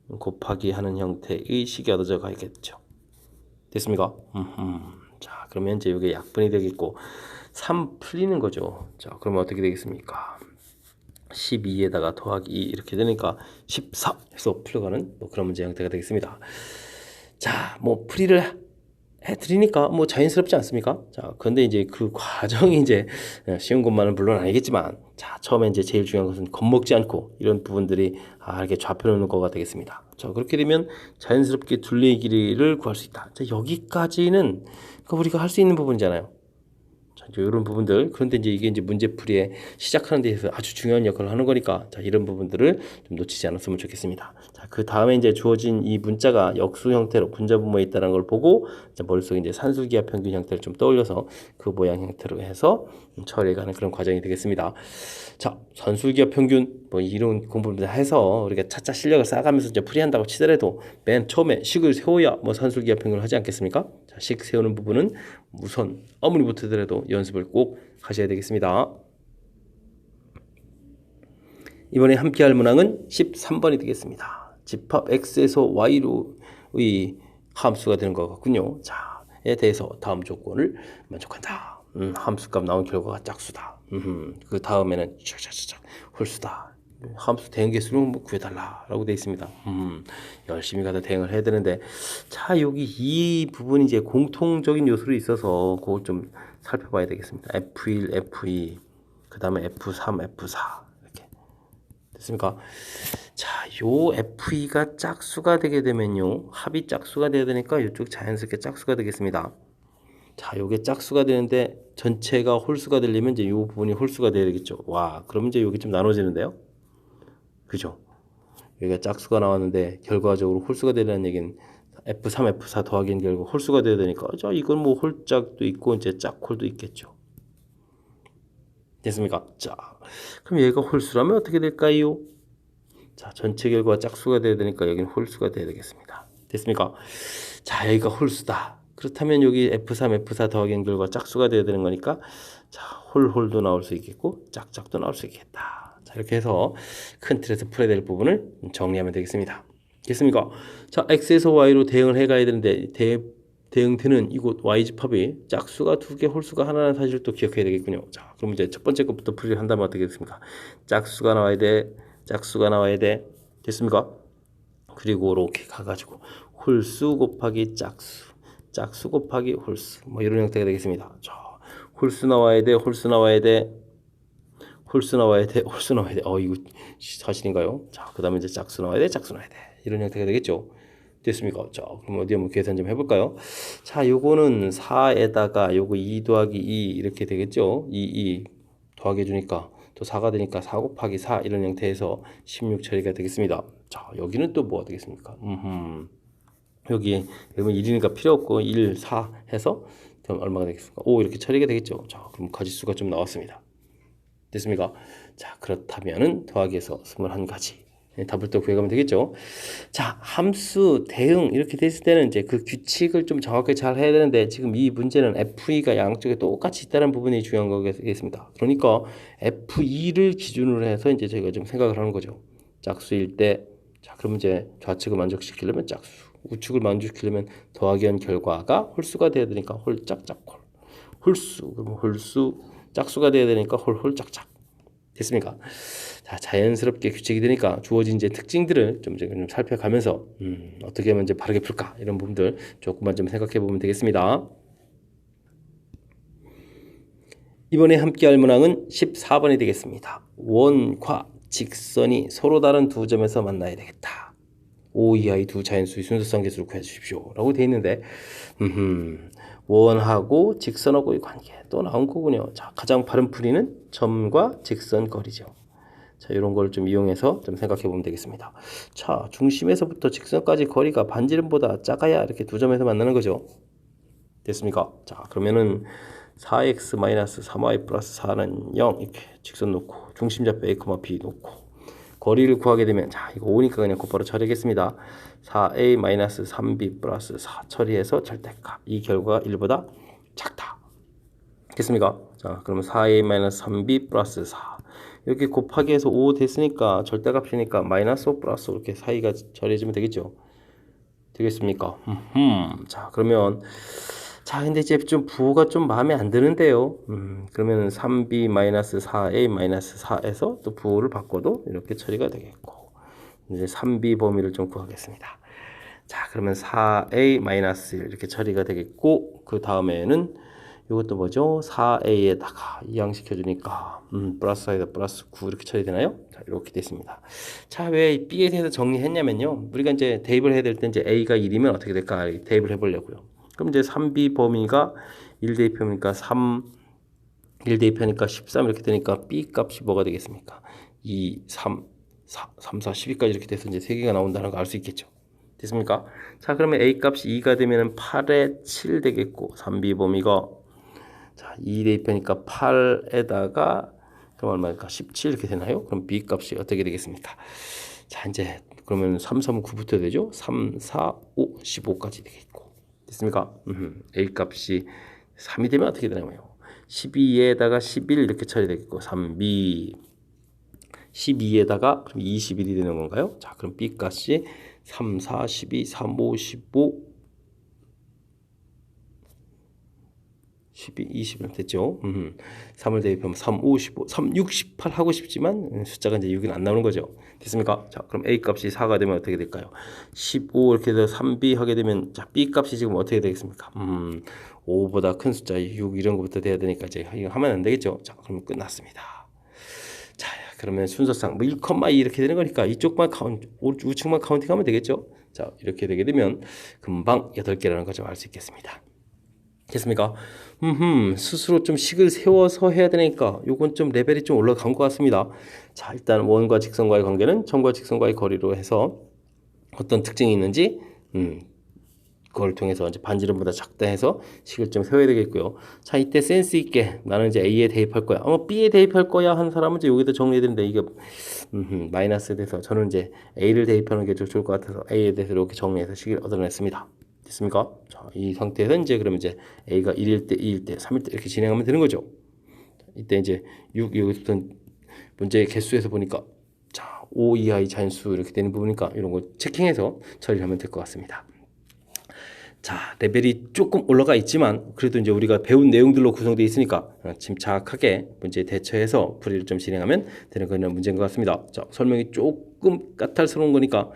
곱하기 하는 형태의 식이 얻어져 가겠죠. 됐습니까? 자, 그러면 이제 이게 약분이 되겠고 3 풀리는 거죠. 자, 그러면 어떻게 되겠습니까? 12에다가 더하기 2 이렇게 되니까 14 해서 풀어가는 뭐 그런 문제 형태가 되겠습니다. 자, 뭐 풀이를 해드리니까 뭐 자연스럽지 않습니까? 자, 근데 이제 그 과정이 이제 쉬운 것만은 물론 아니겠지만, 자, 처음에 이제 제일 중요한 것은 겁먹지 않고 이런 부분들이 이렇게 좌표 놓는 거가 되겠습니다. 자, 그렇게 되면 자연스럽게 둘레의 길이를 구할 수 있다. 자, 여기까지는 우리가 할 수 있는 부분이잖아요. 자, 이런 부분들. 그런데 이제 이게 이제 문제풀이에 시작하는 데에서 아주 중요한 역할을 하는 거니까, 자, 이런 부분들을 좀 놓치지 않았으면 좋겠습니다. 자, 그 다음에 이제 주어진 이 문자가 역수 형태로 분자 분모에 있다는 걸 보고, 자, 머릿속에 이제 산술기하 평균 형태를 좀 떠올려서 그 모양 형태로 해서 처리해가는 그런 과정이 되겠습니다. 자, 산술기하 평균 뭐 이런 공부를 해서 우리가 차차 실력을 쌓아가면서 이제 풀이한다고 치더라도 맨 처음에 식을 세워야 뭐 산술기하 평균을 하지 않겠습니까? 자, 식 세우는 부분은 우선 아무리 못하더라도 연습을 꼭 하셔야 되겠습니다. 이번에 함께 할 문항은 13번이 되겠습니다. 집합 x에서 y로의 함수가 되는 것 같군요. 자, 에 대해서 다음 조건을 만족한다. 함수값 나온 결과가 짝수다. 그 다음에는 홀수다. 함수 대응 개수는 뭐 구해달라라고 되어 있습니다. 열심히 가다 대응을 해야 되는데, 자, 여기 이 부분이 이제 공통적인 요소로 있어서 그걸 좀 살펴봐야 되겠습니다. F1, F2, 그 다음에 F3, F4 이렇게 됐습니까? 자, 요 F2가 짝수가 되게 되면요, 합이 짝수가 돼야 되니까 이쪽 자연스럽게 짝수가 되겠습니다. 자, 요게 짝수가 되는데 전체가 홀수가 되려면 이제 요 부분이 홀수가 돼야 되겠죠. 와, 그럼 이제 여기 좀 나눠지는데요. 그죠? 여기가 짝수가 나왔는데 결과적으로 홀수가 되려는 얘기는 F3, F4 더하기는 결국 홀수가 돼야 되니까, 자, 이건 뭐 홀짝도 있고 이제 짝홀도 있겠죠. 됐습니까? 자, 그럼 얘가 홀수라면 어떻게 될까요? 자, 전체 결과가 짝수가 돼야 되니까 여기는 홀수가 돼야 되겠습니다. 됐습니까? 자, 여기가 홀수다. 그렇다면 여기 F3, F4 더하기는 결과 짝수가 돼야 되는 거니까, 자, 홀도 나올 수 있겠고 짝짝도 나올 수 있겠다. 자, 이렇게 해서 큰 틀에서 풀어야 될 부분을 정리하면 되겠습니다. 됐습니까? 자, x에서 y로 대응을 해 가야 되는데 대응되는 이곳 y집합이 짝수가 2개, 홀수가 하나라는 사실을 또 기억해야 되겠군요. 자, 그럼 이제 첫 번째 것부터 풀이를 한다면 어떻게 됐습니까? 짝수가 나와야 돼. 짝수가 나와야 돼. 됐습니까? 그리고 이렇게 가가지고 홀수 곱하기 짝수, 짝수 곱하기 홀수, 뭐 이런 형태가 되겠습니다. 자, 홀수 나와야 돼. 홀수 나와야 돼. 홀수 나와야 돼. 홀수 나와야 돼. 이거 사실인가요? 자, 그 다음에 이제 짝수 나와야 돼. 짝수 나와야 돼. 이런 형태가 되겠죠. 됐습니까? 자, 그럼 어디 한번 계산 좀 해볼까요? 자, 요거는 4에다가 요거 2 더하기 2 이렇게 되겠죠? 2 더하기 해주니까 또 4가 되니까 4 곱하기 4 이런 형태에서 16 처리가 되겠습니다. 자, 여기는 또 뭐가 되겠습니까? 여기 그러면 1이니까 필요 없고 1, 4 해서 그럼 얼마가 되겠습니까? 5 이렇게 처리가 되겠죠. 자, 그럼 가지수가 좀 나왔습니다. 됐습니까? 자, 그렇다면은 더하기해서 21가지. 답을 또 구해가면 되겠죠. 자, 함수 대응 이렇게 됐을 때는 이제 그 규칙을 좀 정확하게 잘 해야 되는데 지금 이 문제는 F2가 양쪽에 똑같이 있다는 부분이 중요한 거겠습니다. 그러니까 F2를 기준으로 해서 이제 저희가 좀 생각을 하는 거죠. 짝수일 때, 자, 그럼 이제 좌측을 만족시키려면 짝수, 우측을 만족시키려면 더하기한 결과가 홀수가 돼야 되니까 홀짝짝홀. 홀수, 그럼 홀수, 짝수가 돼야 되니까 홀짝짝. 됐습니까? 자, 자연스럽게 규칙이 되니까 주어진 이제 특징들을 좀 살펴가면서 어떻게 하면 이제 바르게 풀까 이런 부분들 조금만 좀 생각해 보면 되겠습니다. 이번에 함께 할 문항은 14번이 되겠습니다. 원과 직선이 서로 다른 두 점에서 만나야 되겠다. O 이하의 두 자연수의 순서상 계수를 구해 주십시오 라고 되어 있는데 원하고 직선하고의 관계 또 나온 거군요. 자, 가장 바른 풀이는 점과 직선 거리죠. 자, 이런 걸 좀 이용해서 좀 생각해 보면 되겠습니다. 자, 중심에서부터 직선까지 거리가 반지름보다 작아야 이렇게 두 점에서 만나는 거죠. 됐습니까? 자, 그러면은 4x-3y 플러스 4는 0 이렇게 직선 놓고 중심좌표 a, b 놓고 거리를 구하게 되면 자, 이거 5니까 그냥 곧바로 처리하겠습니다. 4a-3b 플러스 4 처리해서 절대값. 이 결과가 1보다 작다. 됐습니까? 자, 그러면 4a-3b 플러스 4 여기 곱하기 해서 5 됐으니까 절대값이니까 마이너스 5 플러스 이렇게 사이가 처리해주면 되겠죠. 되겠습니까? 자, 그러면 자, 근데 이제 좀 부호가 좀 마음에 안 드는데요. 그러면 3b-4a-4에서 또 부호를 바꿔도 이렇게 처리가 되겠고 이제 3b 범위를 좀 구하겠습니다. 자, 그러면 4a-1 이렇게 처리가 되겠고 그 다음에는 이것도 뭐죠? 4a에다가 이항시켜 주니까 플러스 4에다 플러스 9 이렇게 처리되나요? 자, 이렇게 됐습니다. 자, 왜 b에 대해서 정리했냐면요. 우리가 이제 대입을 해야 될 때 이제 a가 1이면 어떻게 될까? 대입을 해 보려고요. 그럼 이제 3b 범위가 1 대입하니까 3 1 대입하니까 13 이렇게 되니까 b 값이 뭐가 되겠습니까? 2, 3, 4, 3, 4, 12까지 이렇게 돼서 이제 3개가 나온다는 걸 알 수 있겠죠. 됐습니까? 자, 그러면 a 값이 2가 되면은 8에 7 되겠고 3b 범위가 자, 2 대입하니까 8에다가 그럼 얼마일까? 17 이렇게 되나요? 그럼 b 값이 어떻게 되겠습니까? 자, 이제 그러면 3, 3, 9부터 되죠? 3, 4, 5, 15까지 되겠고 됐습니까? a 값이 3이 되면 어떻게 되나요? 12에다가 11 이렇게 처리되겠고 3b 12에다가 그럼 21이 되는 건가요? 자, 그럼 b 값이 3, 4, 12, 3, 5, 15 12, 20 됐죠? 3을 대입하면 3, 5, 15, 3, 68 하고 싶지만 숫자가 이제 6은 안 나오는 거죠. 됐습니까? 자, 그럼 A 값이 4가 되면 어떻게 될까요? 15 이렇게 돼서 3B 하게 되면 자, B 값이 지금 어떻게 되겠습니까? 5보다 큰 숫자 6 이런 것부터 돼야 되니까 이제 이거 하면 안 되겠죠? 자, 그럼 끝났습니다. 자, 그러면 순서상 뭐 1,2 이렇게 되는 거니까 이쪽만 우측만 카운팅하면 되겠죠? 자, 이렇게 되게 되면 금방 8개라는 걸 좀 알 수 있겠습니다. 됐습니까? 스스로 좀 식을 세워서 해야 되니까 요건 좀 레벨이 좀 올라간 것 같습니다. 자, 일단 원과 직선과의 관계는 점과 직선과의 거리로 해서 어떤 특징이 있는지 그걸 통해서 이제 반지름보다 작다 해서 식을 좀 세워야 되겠고요. 자, 이때 센스 있게 나는 이제 A에 대입할 거야. B에 대입할 거야 하는 사람은 이제 여기다 정리해야 되는데 이게 마이너스에 대해서 저는 이제 A를 대입하는 게 좀 좋을 것 같아서 A에 대해서 이렇게 정리해서 식을 얻어냈습니다. 됐습니까? 자, 이 상태에서 이제 그러면 이제 A가 1일 때, 2일 때, 3일 때 이렇게 진행하면 되는 거죠. 이때 이제 6 여기부터 문제의 개수에서 보니까 자, 5 이하의 자연수 이렇게 되는 부분이니까 이런 거 체킹해서 처리를 하면 될 것 같습니다. 자, 레벨이 조금 올라가 있지만 그래도 이제 우리가 배운 내용들로 구성되어 있으니까 침착하게 문제에 대처해서 풀이를 좀 진행하면 되는 그런 문제인 것 같습니다. 자, 설명이 조금 까탈스러운 거니까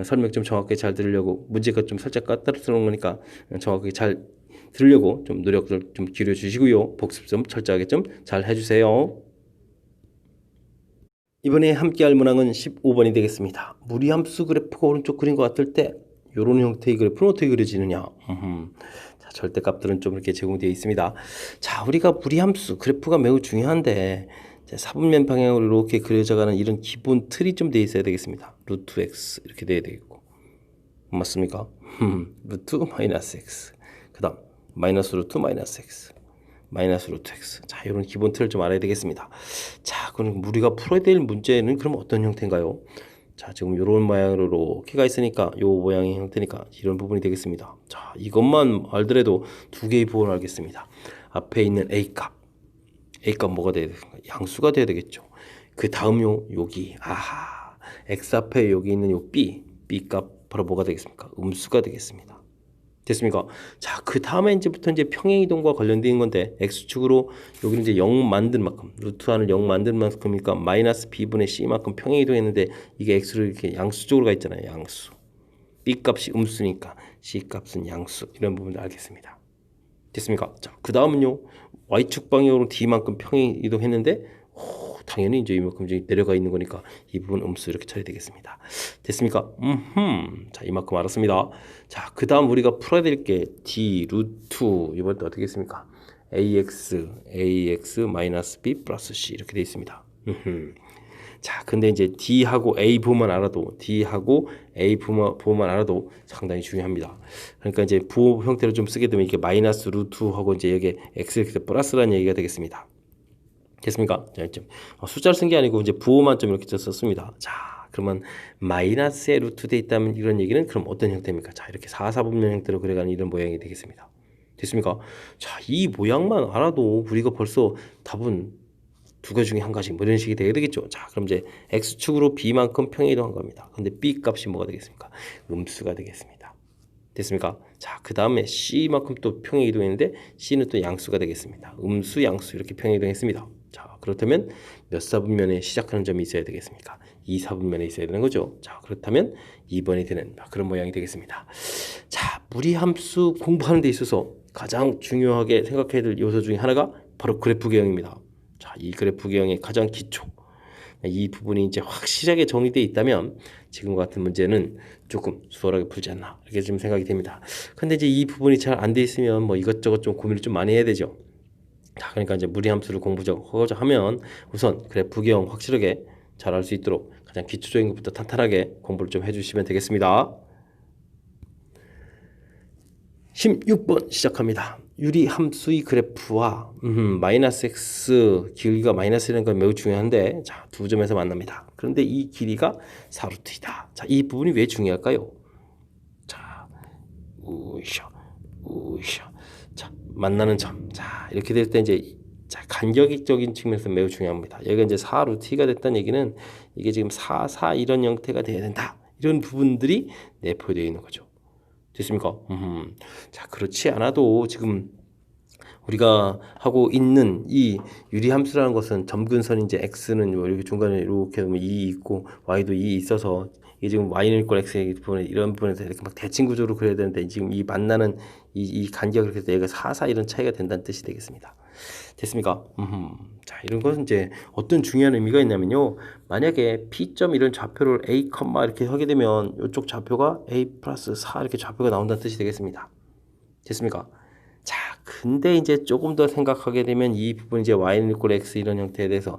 설명 좀 정확하게 잘 들으려고, 문제가 좀 살짝 까탈스러운 거니까 정확하게 잘 들으려고 좀 노력을 좀 기울여 주시고요. 복습 좀 철저하게 좀 잘 해주세요. 이번에 함께할 문항은 15번이 되겠습니다. 무리함수 그래프가 오른쪽 그린 것 같을 때 이런 형태의 그래프는 어떻게 그려지느냐. 자, 절대값들은 좀 이렇게 제공되어 있습니다. 자, 우리가 무리함수 그래프가 매우 중요한데 사분면 방향으로 이렇게 그려져가는 이런 기본 틀이 좀 되어 있어야 되겠습니다. 루트 x 이렇게 돼야 되겠고, 맞습니까? 루트 마이너스 x, 그 다음 마이너스 루트 마이너스 x, 마이너스 루트 x. 자, 이런 기본 틀을 좀 알아야 되겠습니다. 자, 그럼 우리가 풀어야 될 문제는 그럼 어떤 형태인가요? 자, 지금 이런 모양으로 키가 있으니까 이 모양의 형태니까 이런 부분이 되겠습니다. 자, 이것만 알더라도 두 개의 부분을 알겠습니다. 앞에 있는 A값 뭐가 돼야 되는가? 양수가 돼야 되겠죠. 그 다음요, 여기 X 앞에 여기 있는 요 B값 바로 뭐가 되겠습니까? 음수가 되겠습니다. 됐습니까? 자, 그 다음에 이제부터 이제 평행이동과 관련된 건데, x축으로 여기는 이제 0 만든 만큼, 루트 안을 0 만든 만큼이니까 마이너스 b분의 c만큼 평행이동했는데, 이게 x를 이렇게 양수쪽으로 가 있잖아요. 양수. b 값이 음수니까 c 값은 양수. 이런 부분을 알겠습니다. 됐습니까? 자, 그 다음은요, y축 방향으로 d만큼 평행이동했는데, 당연히 이제 이만큼 이제 내려가 있는 거니까 이 부분 음수 이렇게 처리되겠습니다. 됐습니까? 자, 이만큼 알았습니다. 자, 그 다음 우리가 풀어야 될 게 d 루트, 이번 때 어떻게 했습니까? ax 마이너스 b 플러스 c 이렇게 되어 있습니다. 자, 근데 이제 d하고 a 부호만 알아도, d하고 a 부호만 알아도 상당히 중요합니다. 그러니까 이제 부호 형태로 좀 쓰게 되면 이게 마이너스 루트하고 이제 여기 x 이렇게 플러스라는 얘기가 되겠습니다. 됐습니까? 자, 숫자를 쓴 게 아니고 이제 부호만 좀 이렇게 썼습니다. 자, 그러면 마이너스에 루트 돼 있다면 이런 얘기는 그럼 어떤 형태입니까? 자, 이렇게 4사분면 형태로 그려가는 이런 모양이 되겠습니다. 됐습니까? 자, 이 모양만 알아도 우리가 벌써 답은 두 가지 중에 한 가지 뭐 이런 식이 되겠죠. 자, 그럼 이제 x축으로 b만큼 평행이동한 겁니다. 근데 b 값이 뭐가 되겠습니까? 음수가 되겠습니다. 됐습니까? 자, 그 다음에 c만큼 또 평행이동했는데 c는 또 양수가 되겠습니다. 음수, 양수 이렇게 평행이동했습니다. 자, 그렇다면 몇 사분면에 시작하는 점이 있어야 되겠습니까? 2사분면에 있어야 되는 거죠. 자, 그렇다면 2번이 되는 그런 모양이 되겠습니다. 자, 무리함수 공부하는 데 있어서 가장 중요하게 생각해야 될 요소 중에 하나가 바로 그래프 개형입니다. 자, 이 그래프 개형의 가장 기초, 이 부분이 이제 확실하게 정리되어 있다면 지금과 같은 문제는 조금 수월하게 풀지 않나 이렇게 좀 생각이 됩니다. 근데 이제 이 부분이 잘 안 돼 있으면 뭐 이것저것 좀 고민을 좀 많이 해야 되죠. 자, 그러니까 이제 무리함수를 공부하고자 하면 우선 그래프 개형 확실하게 잘 할 수 있도록 가장 기초적인 것부터 탄탄하게 공부를 좀 해주시면 되겠습니다. 16번 시작합니다. 유리함수의 그래프와 마이너스 x 길이가 마이너스라는 건 매우 중요한데, 자, 두 점에서 만납니다. 그런데 이 길이가 4루트이다. 자, 이 부분이 왜 중요할까요? 자, 자, 만나는 점. 자, 이렇게 될 때 이제 자, 간격적인 측면에서 매우 중요합니다. 여기가 이제 4루트가 됐다는 얘기는 이게 지금 4 이런 형태가 돼야 된다. 이런 부분들이 내포되어 있는 거죠. 됐습니까? 자, 그렇지 않아도 지금 우리가 하고 있는 이 유리함수라는 것은 점근선이 이제 x는 이렇게 중간에 이렇게 보면 2 있고 y도 2 있어서 이게 지금 y는 이꼴 x의 부분에 이런 부분에서 이렇게 막 대칭 구조로 그려야 되는데 지금 이 만나는 이 간격을 그래서 얘가 4 이런 차이가 된다는 뜻이 되겠습니다. 됐습니까? 자, 이런 것은 이제 어떤 중요한 의미가 있냐면요. 만약에 P점 이런 좌표를 A, 이렇게 하게 되면 이쪽 좌표가 A 플러스 4 이렇게 좌표가 나온다는 뜻이 되겠습니다. 됐습니까? 자, 근데 이제 조금 더 생각하게 되면 이 부분 이제 y는 이꼴 x 이런 형태에 대해서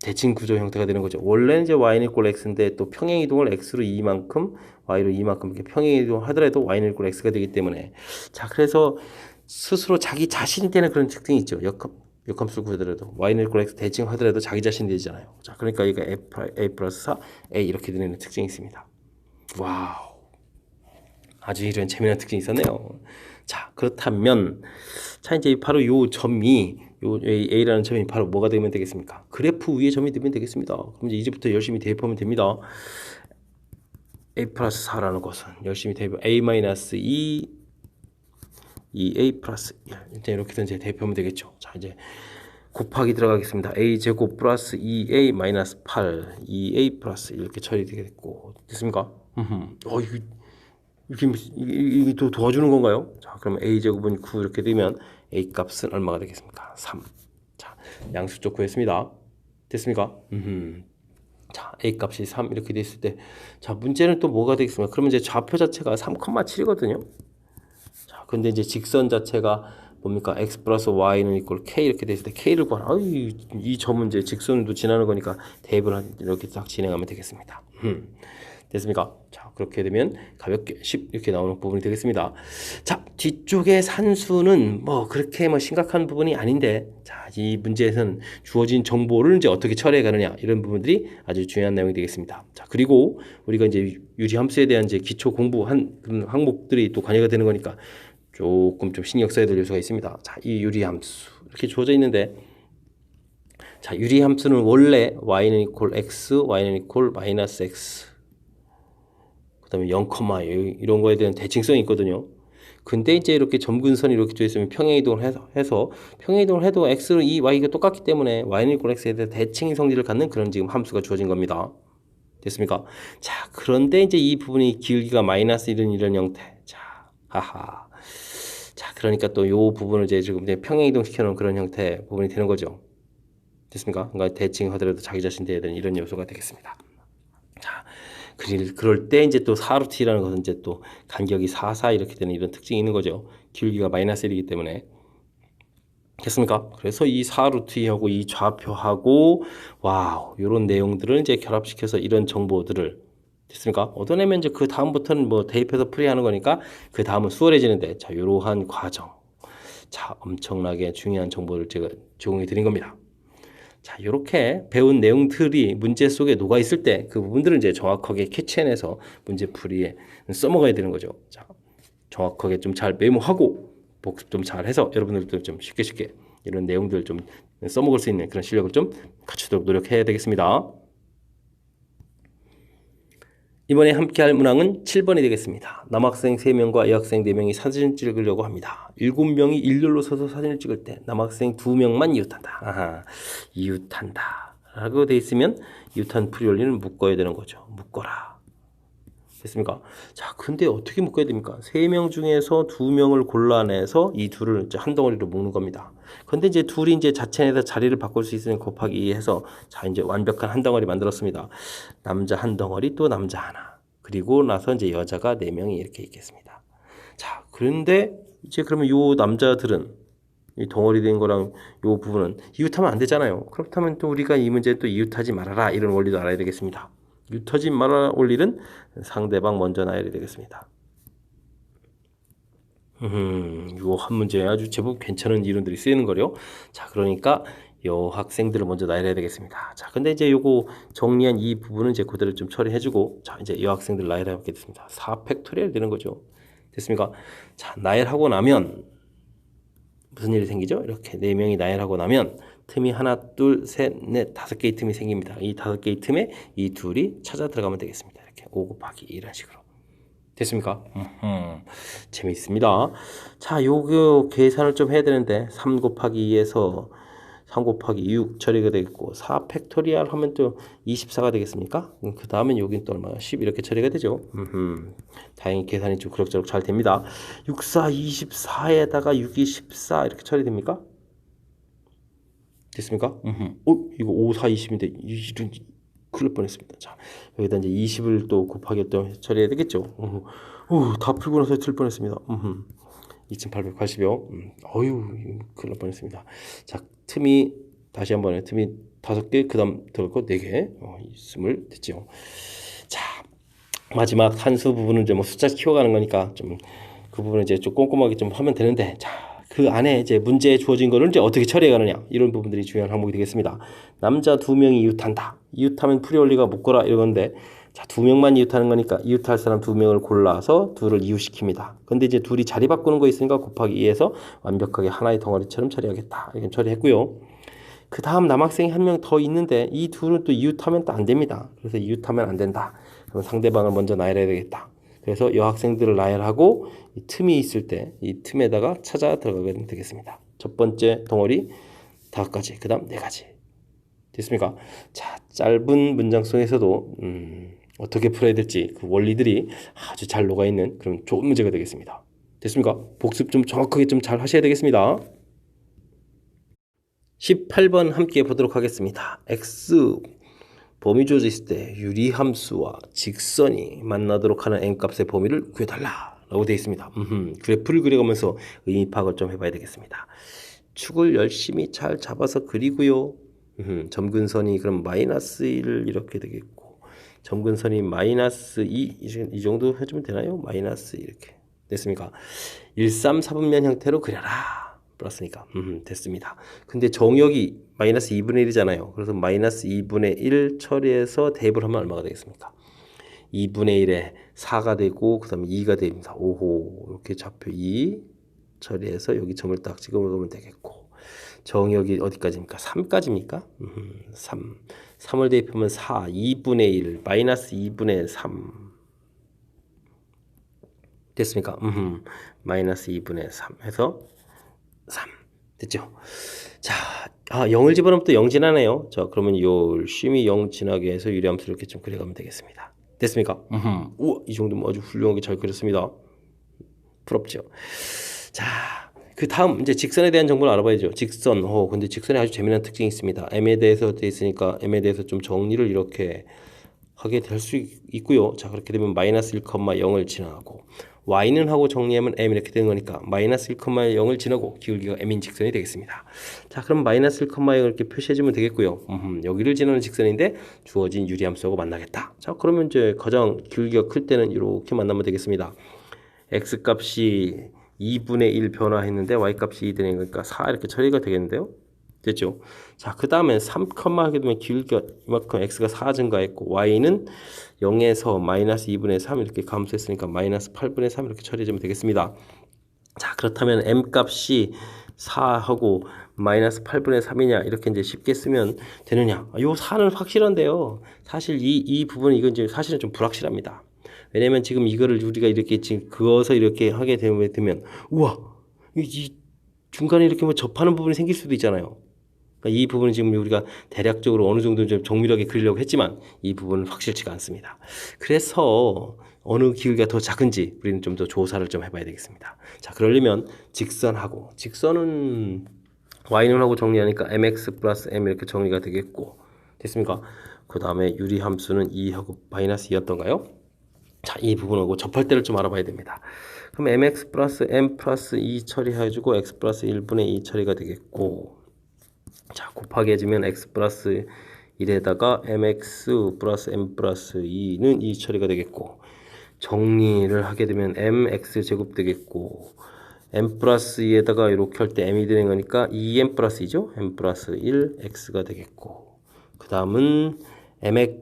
대칭 구조 형태가 되는 거죠. 원래는 이제 y는 이꼴 x인데 또 평행 이동을 x로 2만큼 y로 2만큼 이렇게 평행 이동을 하더라도 y는 이꼴 x가 되기 때문에, 자, 그래서 스스로 자기 자신이 되는 그런 특징이 있죠. 역함수 구하더라도 y는 이꼴 x 대칭하더라도 자기 자신이 되잖아요. 자, 그러니까 이거 a 플러스 4 a 이렇게 되는 특징이 있습니다. 와우, 아주 이런 재미난 특징이 있었네요. 자, 그렇다면 자, 이제 바로 요 점이 요 A라는 점이 바로 뭐가 되면 되겠습니까? 그래프 위에 점이 되면 되겠습니다. 그럼 이제 이제부터 열심히 대입하면 됩니다. a 플러스 4라는 것은 열심히 대입 a 마이너스 2 2a 플러스 1 이제 이렇게 이제 대입하면 되겠죠. 자 이제 곱하기 들어가겠습니다. a 제곱 플러스 2a 마이너스 8 2a 플러스 이렇게 처리되겠고 됐습니까? 이게 또 도와주는 건가요? 자 그럼 a 제곱은 9 이렇게 되면 a 값은 얼마가 되겠습니까? 3. 자 양수쪽 구했습니다. 됐습니까? 자 a 값이 3 이렇게 됐을 때 자 문제는 또 뭐가 되겠습니까? 그러면 이제 좌표 자체가 3,7이거든요. 자 근데 이제 직선 자체가 뭡니까? x 플러스 y는 이꼴 k 이렇게 됐을 때 k를 구하라. 이 점은 이제 직선도 지나는 거니까 대입을 이렇게 딱 진행하면 되겠습니다. 됐습니까? 자 그렇게 되면 가볍게 10 이렇게 나오는 부분이 되겠습니다. 자 뒤쪽에 산수는 뭐 그렇게 뭐 심각한 부분이 아닌데 자 이 문제에서는 주어진 정보를 이제 어떻게 처리해 가느냐 이런 부분들이 아주 중요한 내용이 되겠습니다. 자 그리고 우리가 이제 유리함수에 대한 이제 기초 공부한 그런 항목들이 또 관여가 되는 거니까 조금 좀 신경 써야 될 요소가 있습니다. 자 이 유리함수 이렇게 주어져 있는데 자 유리함수는 원래 y는 이퀄 x, y는 이퀄 마이너스 x 그다음에 0, 이런 거에 대한 대칭성이 있거든요. 근데 이제 이렇게 점근선이 이렇게 돼 있으면 평행이동을 해서 평행이동을 해도 x는 이 y가 똑같기 때문에 y는 이퀄 x에 대해 대칭 성질을 갖는 그런 지금 함수가 주어진 겁니다. 됐습니까? 자 그런데 이제 이 부분이 기울기가 마이너스 1은 이런 형태. 자 하하. 자 그러니까 또 요 부분을 이제 지금 평행이동 시켜놓은 그런 형태 부분이 되는 거죠. 됐습니까? 그러니까 대칭하더라도 자기 자신 돼야 되는 이런 요소가 되겠습니다. 자. 그럴 때 이제 또 4루트라는 것은 이제 또 간격이 4, 4 이렇게 되는 이런 특징이 있는 거죠. 기울기가 마이너스 1이기 때문에. 됐습니까? 그래서 이 4루트하고 이 좌표하고 와우 이런 내용들을 이제 결합시켜서 이런 정보들을 됐습니까? 얻어내면 이제 그 다음부터는 뭐 대입해서 풀이하는 거니까 그 다음은 수월해지는데 자 이러한 과정 자 엄청나게 중요한 정보를 제가 제공해 드린 겁니다. 자, 이렇게 배운 내용들이 문제 속에 녹아 있을 때 그 부분들을 이제 정확하게 캐치해내서 문제 풀이에 써먹어야 되는 거죠. 자, 정확하게 좀 잘 메모하고 복습 좀 잘 해서 여러분들도 좀 쉽게 이런 내용들 좀 써먹을 수 있는 그런 실력을 좀 갖추도록 노력해야 되겠습니다. 이번에 함께할 문항은 7번이 되겠습니다. 남학생 3명과 여학생 4명이 사진을 찍으려고 합니다. 7명이 일렬로 서서 사진을 찍을 때 남학생 2명만 이웃한다. 아하, 이웃한다 라고 돼 있으면 이웃한 풀이원리는 묶어야 되는 거죠. 묶어라. 됐습니까? 자, 근데 어떻게 묶어야 됩니까? 3명 중에서 2명을 골라내서 이 둘을 이제 한 덩어리로 묶는 겁니다. 근데 이제 둘이 이제 자체 내에서 자리를 바꿀 수 있으면 곱하기 2 해서 자, 이제 완벽한 한 덩어리 만들었습니다. 남자 한 덩어리 또 남자 하나. 그리고 나서 이제 여자가 4명이 이렇게 있겠습니다. 자, 그런데 이제 그러면 요 남자들은 이 덩어리 된 거랑 요 부분은 이웃하면 안 되잖아요. 그렇다면 또 우리가 이 문제 또 이웃하지 말아라 이런 원리도 알아야 되겠습니다. 이웃하지 말아라 원리는 상대방 먼저 나야 되겠습니다. 요 한 문제에 아주 제법 괜찮은 이론들이 쓰이는 거요. 자, 그러니까 요 학생들을 먼저 나열해야 되겠습니다. 자, 근데 이제 요거 정리한 이 부분은 이제 그대로 좀 처리해주고, 자, 이제 이 학생들 나열해 보겠습니다. 4팩토리얼 되는 거죠. 됐습니까? 자, 나열하고 나면 무슨 일이 생기죠? 이렇게 4명이 나열하고 나면 틈이 하나, 둘, 셋, 넷, 5개의 틈이 생깁니다. 이 5개의 틈에 이 둘이 찾아 들어가면 되겠습니다. 이렇게 5 곱하기 2 이런 식으로. 됐습니까? 재미있습니다. 자, 요거 계산을 좀 해야 되는데 3 곱하기 2에서 3 곱하기 6 처리가 되겠고 4 팩토리얼 하면 또 24가 되겠습니까? 그 다음엔 여긴 또 얼마야? 10 이렇게 처리가 되죠. 다행히 계산이 좀 그럭저럭 잘 됩니다. 6, 4, 24에다가 6, 2, 14 이렇게 처리됩니까? 됐습니까? 이거 5, 4, 20인데 이런 큰일 날 뻔했습니다. 자, 여기다 이제 20을 또 곱하기 또 처리해야 되겠죠. 다 풀고 나서 틀 뻔했습니다. 2880이요. 어휴, 큰일 날 뻔했습니다. 자, 틈이 다시 한번 틈이 5개, 그다음 들어갔고 4개 있음을 됐죠. 자, 마지막 한수 부분은 이제 뭐 숫자 키워가는 거니까 좀 그 부분은 이제 좀 꼼꼼하게 좀 하면 되는데, 자, 그 안에 이제 문제에 주어진 거를 이제 어떻게 처리해 가느냐 이런 부분들이 중요한 항목이 되겠습니다. 남자 2명이 이웃한다. 이웃하면 풀이원리가 묶어라 이러건데, 자, 2명만 이웃하는 거니까 이웃할 사람 2명을 골라서 둘을 이웃시킵니다. 근데 이제 둘이 자리 바꾸는 거 있으니까 곱하기 2해서 완벽하게 하나의 덩어리처럼 처리하겠다. 이건 처리했고요. 그 다음 남학생이 한 명 더 있는데 이 둘은 또 이웃하면 또 안 됩니다. 그래서 이웃하면 안 된다. 그럼 상대방을 먼저 나열해야 되겠다. 그래서 여학생들을 나열하고 이 틈이 있을 때 이 틈에다가 찾아 들어가면 되겠습니다. 첫 번째 덩어리 5가지, 그 다음 4가지. 됐습니까? 자, 짧은 문장 속에서도 어떻게 풀어야 될지 그 원리들이 아주 잘 녹아있는 그런 좋은 문제가 되겠습니다. 됐습니까? 복습 좀 정확하게 좀 잘 하셔야 되겠습니다. 18번 함께 보도록 하겠습니다. x 범위 주어져 있을 때 유리함수와 직선이 만나도록 하는 n값의 범위를 구해달라 라고 되어 있습니다. 그래프를 그려가면서 의미 파악을 좀 해봐야 되겠습니다. 축을 열심히 잘 잡아서 그리고요. 점근선이 그럼 마이너스 1을 이렇게 되겠고 점근선이 마이너스 2 이 정도 해주면 되나요? 마이너스 이렇게 됐습니까? 1, 3, 4분면 형태로 그려라 플러스니까 됐습니다. 근데 정역이 마이너스 2분의 1이잖아요. 그래서 마이너스 2분의 1 처리해서 대입을 하면 얼마가 되겠습니까? 2분의 1에 4가 되고 그 다음에 2가 됩니다. 오호 이렇게 좌표 2 처리해서 여기 점을 딱 찍어보면 되겠고 정역이 어디까지입니까? 3까지입니까? 3을 대입하면 4, 2분의 1, 마이너스 2분의 3 됐습니까? 마이너스 2분의 3 해서 3 됐죠? 자, 0을 집어넣으면 또 0 지나네요. 자, 그러면 열심히 0 지나게 해서 유리함수를 이렇게 좀 그려가면 되겠습니다. 됐습니까? 우와, 이 정도면 아주 훌륭하게 잘 그렸습니다. 부럽죠? 자, 그 다음 이제 직선에 대한 정보를 알아봐야죠. 직선. 근데 직선에 아주 재미난 특징이 있습니다. m에 대해서 돼 있으니까 m에 대해서 좀 정리를 이렇게 하게 될 수 있고요. 자, 그렇게 되면 마이너스 1,0을 지나고 y는 하고 정리하면 m 이렇게 되는 거니까 마이너스 1,0을 지나고 기울기가 m인 직선이 되겠습니다. 자, 그럼 마이너스 1,0을 이렇게 표시해주면 되겠고요. 여기를 지나는 직선인데 주어진 유리함수하고 만나겠다. 자, 그러면 이제 가장 기울기가 클 때는 이렇게 만나면 되겠습니다. x 값이 2분의 1 변화했는데 y값이 2 되니까 4 이렇게 처리가 되겠는데요. 됐죠? 자, 그 다음에 3, 하게 되면 기울기가 이만큼 x가 4 증가했고 y는 0에서 마이너스 2분의 3 이렇게 감소했으니까 마이너스 8분의 3 이렇게 처리해주면 되겠습니다. 자, 그렇다면 m값이 4하고 마이너스 8분의 3이냐 이렇게 이제 쉽게 쓰면 되느냐? 요 4는 확실한데요. 사실 이 부분은 이건 이제 사실은 좀 불확실합니다. 왜냐면 지금 이거를 우리가 이렇게 지금 그어서 이렇게 하게 되면 우와 이 중간에 이렇게 뭐 접하는 부분이 생길 수도 있잖아요. 그러니까 이 부분은 지금 우리가 대략적으로 어느 정도 좀 정밀하게 그리려고 했지만 이 부분은 확실치가 않습니다. 그래서 어느 기울기가 더 작은지 우리는 좀 더 조사를 좀 해봐야 되겠습니다. 자, 그러려면 직선은 y는 하고 정리하니까 mx 플러스 m 이렇게 정리가 되겠고 됐습니까? 그 다음에 유리함수는 2하고 마이너스 2였던가요? 자, 이 부분하고 접할 때를 좀 알아봐야 됩니다. 그럼 mx 플러스 m 플러스 2 처리해주고 x 플러스 1분의 2 처리가 되겠고 자, 곱하기 해주면 x 플러스 1에다가 mx 플러스 m 플러스 2는 2 처리가 되겠고 정리를 하게 되면 mx 제곱 되겠고 m 플러스 2에다가 이렇게 할 때 m이 되는 거니까 2m 플러스 2죠? m 플러스 1 x가 되겠고 그 다음은 m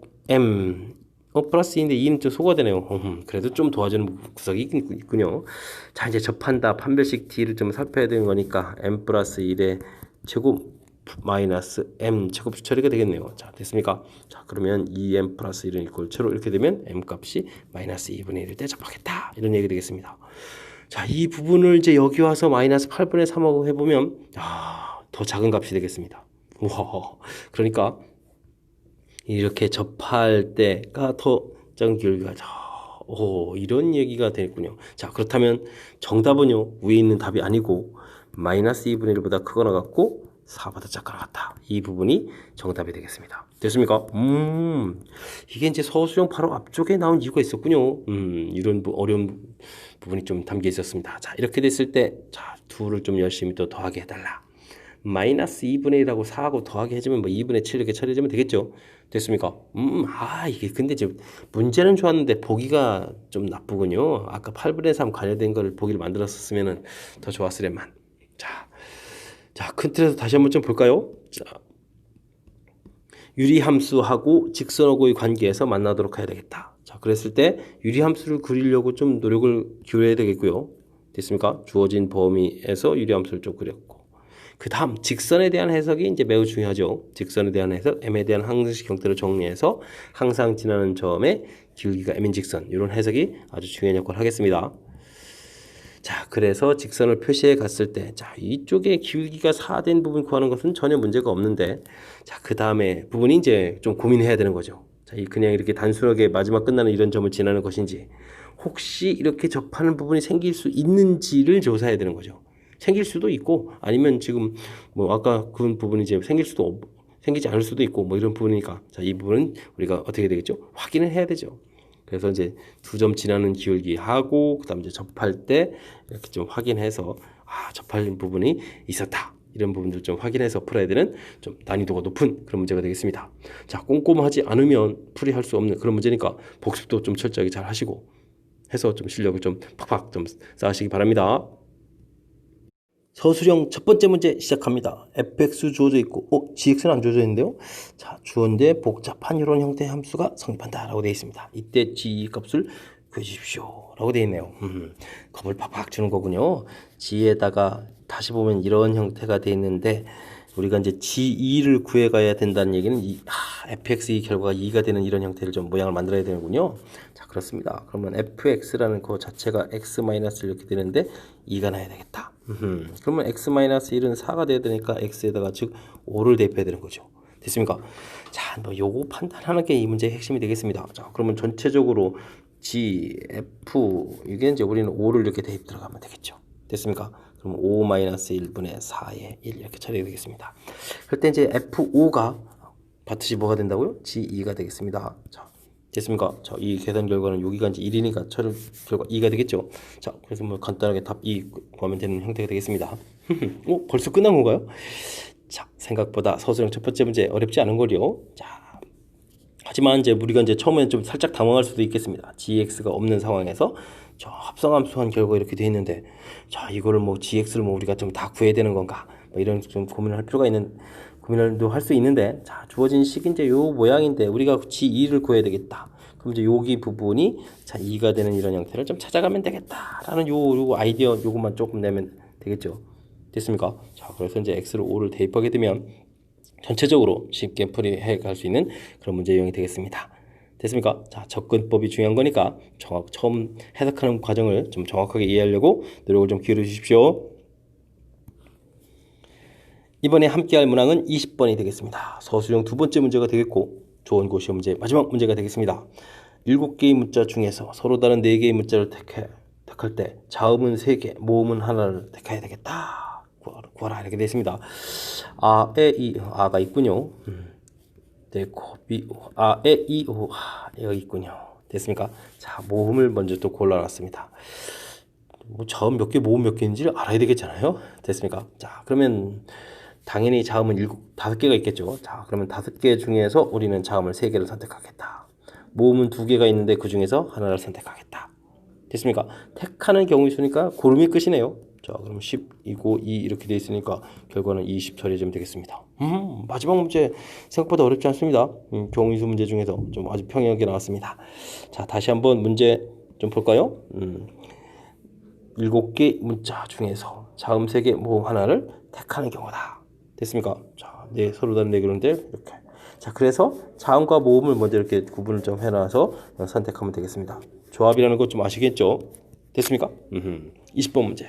플러스 2인데 2는 좀 소거되네요. 그래도 좀 도와주는 구석이 있군요. 자, 이제 접한다. 판별식 d를 좀 살펴야 되는 거니까 m 플러스 1의 제곱 마이너스 m 제곱 처리가 되겠네요. 자, 됐습니까? 자, 그러면 2m 플러스 1은 일꼴체로 이렇게 되면 m 값이 마이너스 2분의 1일 때 접하겠다. 이런 얘기 되겠습니다. 자, 이 부분을 이제 여기 와서 마이너스 8분의 3하고 해보면 더 작은 값이 되겠습니다. 우와, 그러니까 이렇게 접할 때가 더 작은 기울기가 이런 얘기가 되겠군요. 자, 그렇다면 정답은요 위에 있는 답이 아니고 마이너스 2분의 1보다 크거나 같고 4보다 작거나 같다. 이 부분이 정답이 되겠습니다. 됐습니까? 이게 이제 서술형 바로 앞쪽에 나온 이유가 있었군요. 이런 어려운 부분이 좀 담겨 있었습니다. 자, 이렇게 됐을 때 자, 2를 좀 열심히 또 더하게 해달라. 마이너스 2분의 1하고 4하고 더하게 해주면 뭐 2분의 7 이렇게 처리해주면 되겠죠. 됐습니까? 이게 근데 이제 문제는 좋았는데 보기가 좀 나쁘군요. 아까 8분의 3 관여된 거를 보기를 만들었으면 더 좋았으련만. 자, 큰 틀에서 다시 한번 좀 볼까요? 자, 유리함수하고 직선하고의 관계에서 만나도록 해야 되겠다. 자, 그랬을 때 유리함수를 그리려고 좀 노력을 기울여야 되겠고요. 됐습니까? 주어진 범위에서 유리함수를 좀 그렸고 그 다음 직선에 대한 해석이 이제 매우 중요하죠. 직선에 대한 해석, m에 대한 항상식 형태로 정리해서 항상 지나는 점의 기울기가 m인 직선, 이런 해석이 아주 중요한 역할을 하겠습니다. 자, 그래서 직선을 표시해 갔을 때, 자, 이쪽에 기울기가 4된 부분 구하는 것은 전혀 문제가 없는데, 자, 그 다음에 부분이 이제 좀 고민해야 되는 거죠. 자, 그냥 이렇게 단순하게 마지막 끝나는 이런 점을 지나는 것인지, 혹시 이렇게 접하는 부분이 생길 수 있는지를 조사해야 되는 거죠. 생길 수도 있고, 아니면 지금 뭐 아까 그 부분이 이제 생기지 않을 수도 있고, 뭐 이런 부분이니까, 자, 이 부분은 우리가 어떻게 되겠죠? 확인을 해야 되죠. 그래서 이제 2점 지나는 기울기 하고, 그 다음 이제 접할 때 이렇게 좀 확인해서, 접할 부분이 있었다. 이런 부분들 좀 확인해서 풀어야 되는 좀 난이도가 높은 그런 문제가 되겠습니다. 자, 꼼꼼하지 않으면 풀이할 수 없는 그런 문제니까 복습도 좀 철저하게 잘 하시고 해서 좀 실력을 좀 팍팍 좀 쌓으시기 바랍니다. 서술형 첫 번째 문제 시작합니다. fx 주어져 있고, gx는 안 주어져 있는데요. 자, 주어인데 복잡한 이런 형태의 함수가 성립한다 라고 되어 있습니다. 이때 g 값을 구해주십시오 라고 되어 있네요. 값을 팍팍 주는 거군요. g에다가 다시 보면 이런 형태가 되어 있는데, 우리가 이제 g2를 구해가야 된다는 얘기는 fx의 결과가 2가 되는 이런 형태를 좀 모양을 만들어야 되는군요. 자, 그렇습니다. 그러면 fx라는 그 자체가 x- 이렇게 되는데 2가 나야 되겠다. 그러면 x-1은 4가 돼야 되니까 x에다가 즉 5를 대입해야 되는 거죠. 됐습니까? 자, 뭐 요거 판단하는 게 이 문제의 핵심이 되겠습니다. 자, 그러면 전체적으로 g, f 이게 이제 우리는 5를 이렇게 대입 들어가면 되겠죠. 됐습니까? 그럼 5-1분의 4의 1 이렇게 처리가 되겠습니다. 그럴 때 이제 f5가 반드시 뭐가 된다고요? g2가 되겠습니다. 자, 됐습니까? 자, 이 계산 결과는 여기가 이제 1이니까 처리 결과 2가 되겠죠. 자, 그래서 뭐 간단하게 답 2 구하면 되는 형태가 되겠습니다. 벌써 끝난 건가요? 자, 생각보다 서술형 첫 번째 문제 어렵지 않은 거요. 자, 하지만 이제 우리가 이제 처음에는 좀 살짝 당황할 수도 있겠습니다. gx가 없는 상황에서 저 합성함수한 결과 이렇게 돼 있는데, 자, 이거를 뭐 gx를 뭐 우리가 좀 다 구해야 되는 건가? 뭐 이런 좀 고민을 할 필요가 있는, 고민을 할 수 있는데, 자, 주어진 식이 이제 요 모양인데 우리가 g2를 구해야 되겠다. 그럼 이제 여기 부분이 자 2가 되는 이런 형태를 좀 찾아가면 되겠다라는 요 아이디어 요것만 조금 내면 되겠죠. 됐습니까? 자, 그래서 이제 x를 5를 대입하게 되면 전체적으로 쉽게 풀이해 갈 수 있는 그런 문제 유형이 되겠습니다. 됐습니까? 자, 접근법이 중요한 거니까 처음 해석하는 과정을 좀 정확하게 이해하려고 노력을 좀 기울여 주십시오. 이번에 함께할 문항은 20번이 되겠습니다. 서술형 두 번째 문제가 되겠고, 좋은 고시험 문제 마지막 문제가 되겠습니다. 7개의 문자 중에서 서로 다른 4개의 문자를 택할 때 자음은 3개, 모음은 하나를 택해야 되겠다. 구하라 이렇게 되어 있습니다. 아가 있군요. 여기 있군요. 됐습니까? 자, 모음을 먼저 또 골라놨습니다. 뭐 자음 몇 개, 모음 몇 개인지를 알아야 되겠잖아요. 됐습니까? 자, 그러면 당연히 자음은 5개가 있겠죠. 자, 그러면 5개 중에서 우리는 자음을 3개를 선택하겠다. 모음은 2개가 있는데 그 중에서 하나를 선택하겠다. 됐습니까? 택하는 경우의 수니까 고름이 끝이네요. 자, 그럼 10이고 2 이렇게 돼 있으니까 결과는 20 처리해주면 되겠습니다. 마지막 문제 생각보다 어렵지 않습니다. 경우의 수 문제 중에서 좀 아주 평이하게 나왔습니다. 자, 다시 한번 문제 좀 볼까요? 7개 문자 중에서 자음 3개, 모음 하나를 택하는 경우다. 됐습니까? 자, 서로 다른 4개인데 이렇게. 자, 그래서 자음과 모음을 먼저 이렇게 구분을 좀 해놔서 선택하면 되겠습니다. 조합이라는 것 좀 아시겠죠? 됐습니까? 20번 문제.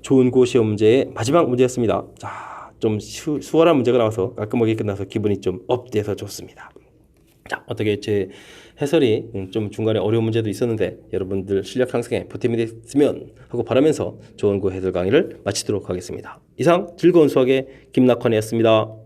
좋은 고시험 문제의 마지막 문제였습니다. 자, 좀 수월한 문제가 나와서 깔끔하게 끝나서 기분이 좀 업돼서 좋습니다. 자, 어떻게 제 해설이 좀 중간에 어려운 문제도 있었는데 여러분들 실력 향상에 보탬이 됐으면 하고 바라면서 좋은 고 해설 강의를 마치도록 하겠습니다. 이상 즐거운 수학의 김낙환이었습니다.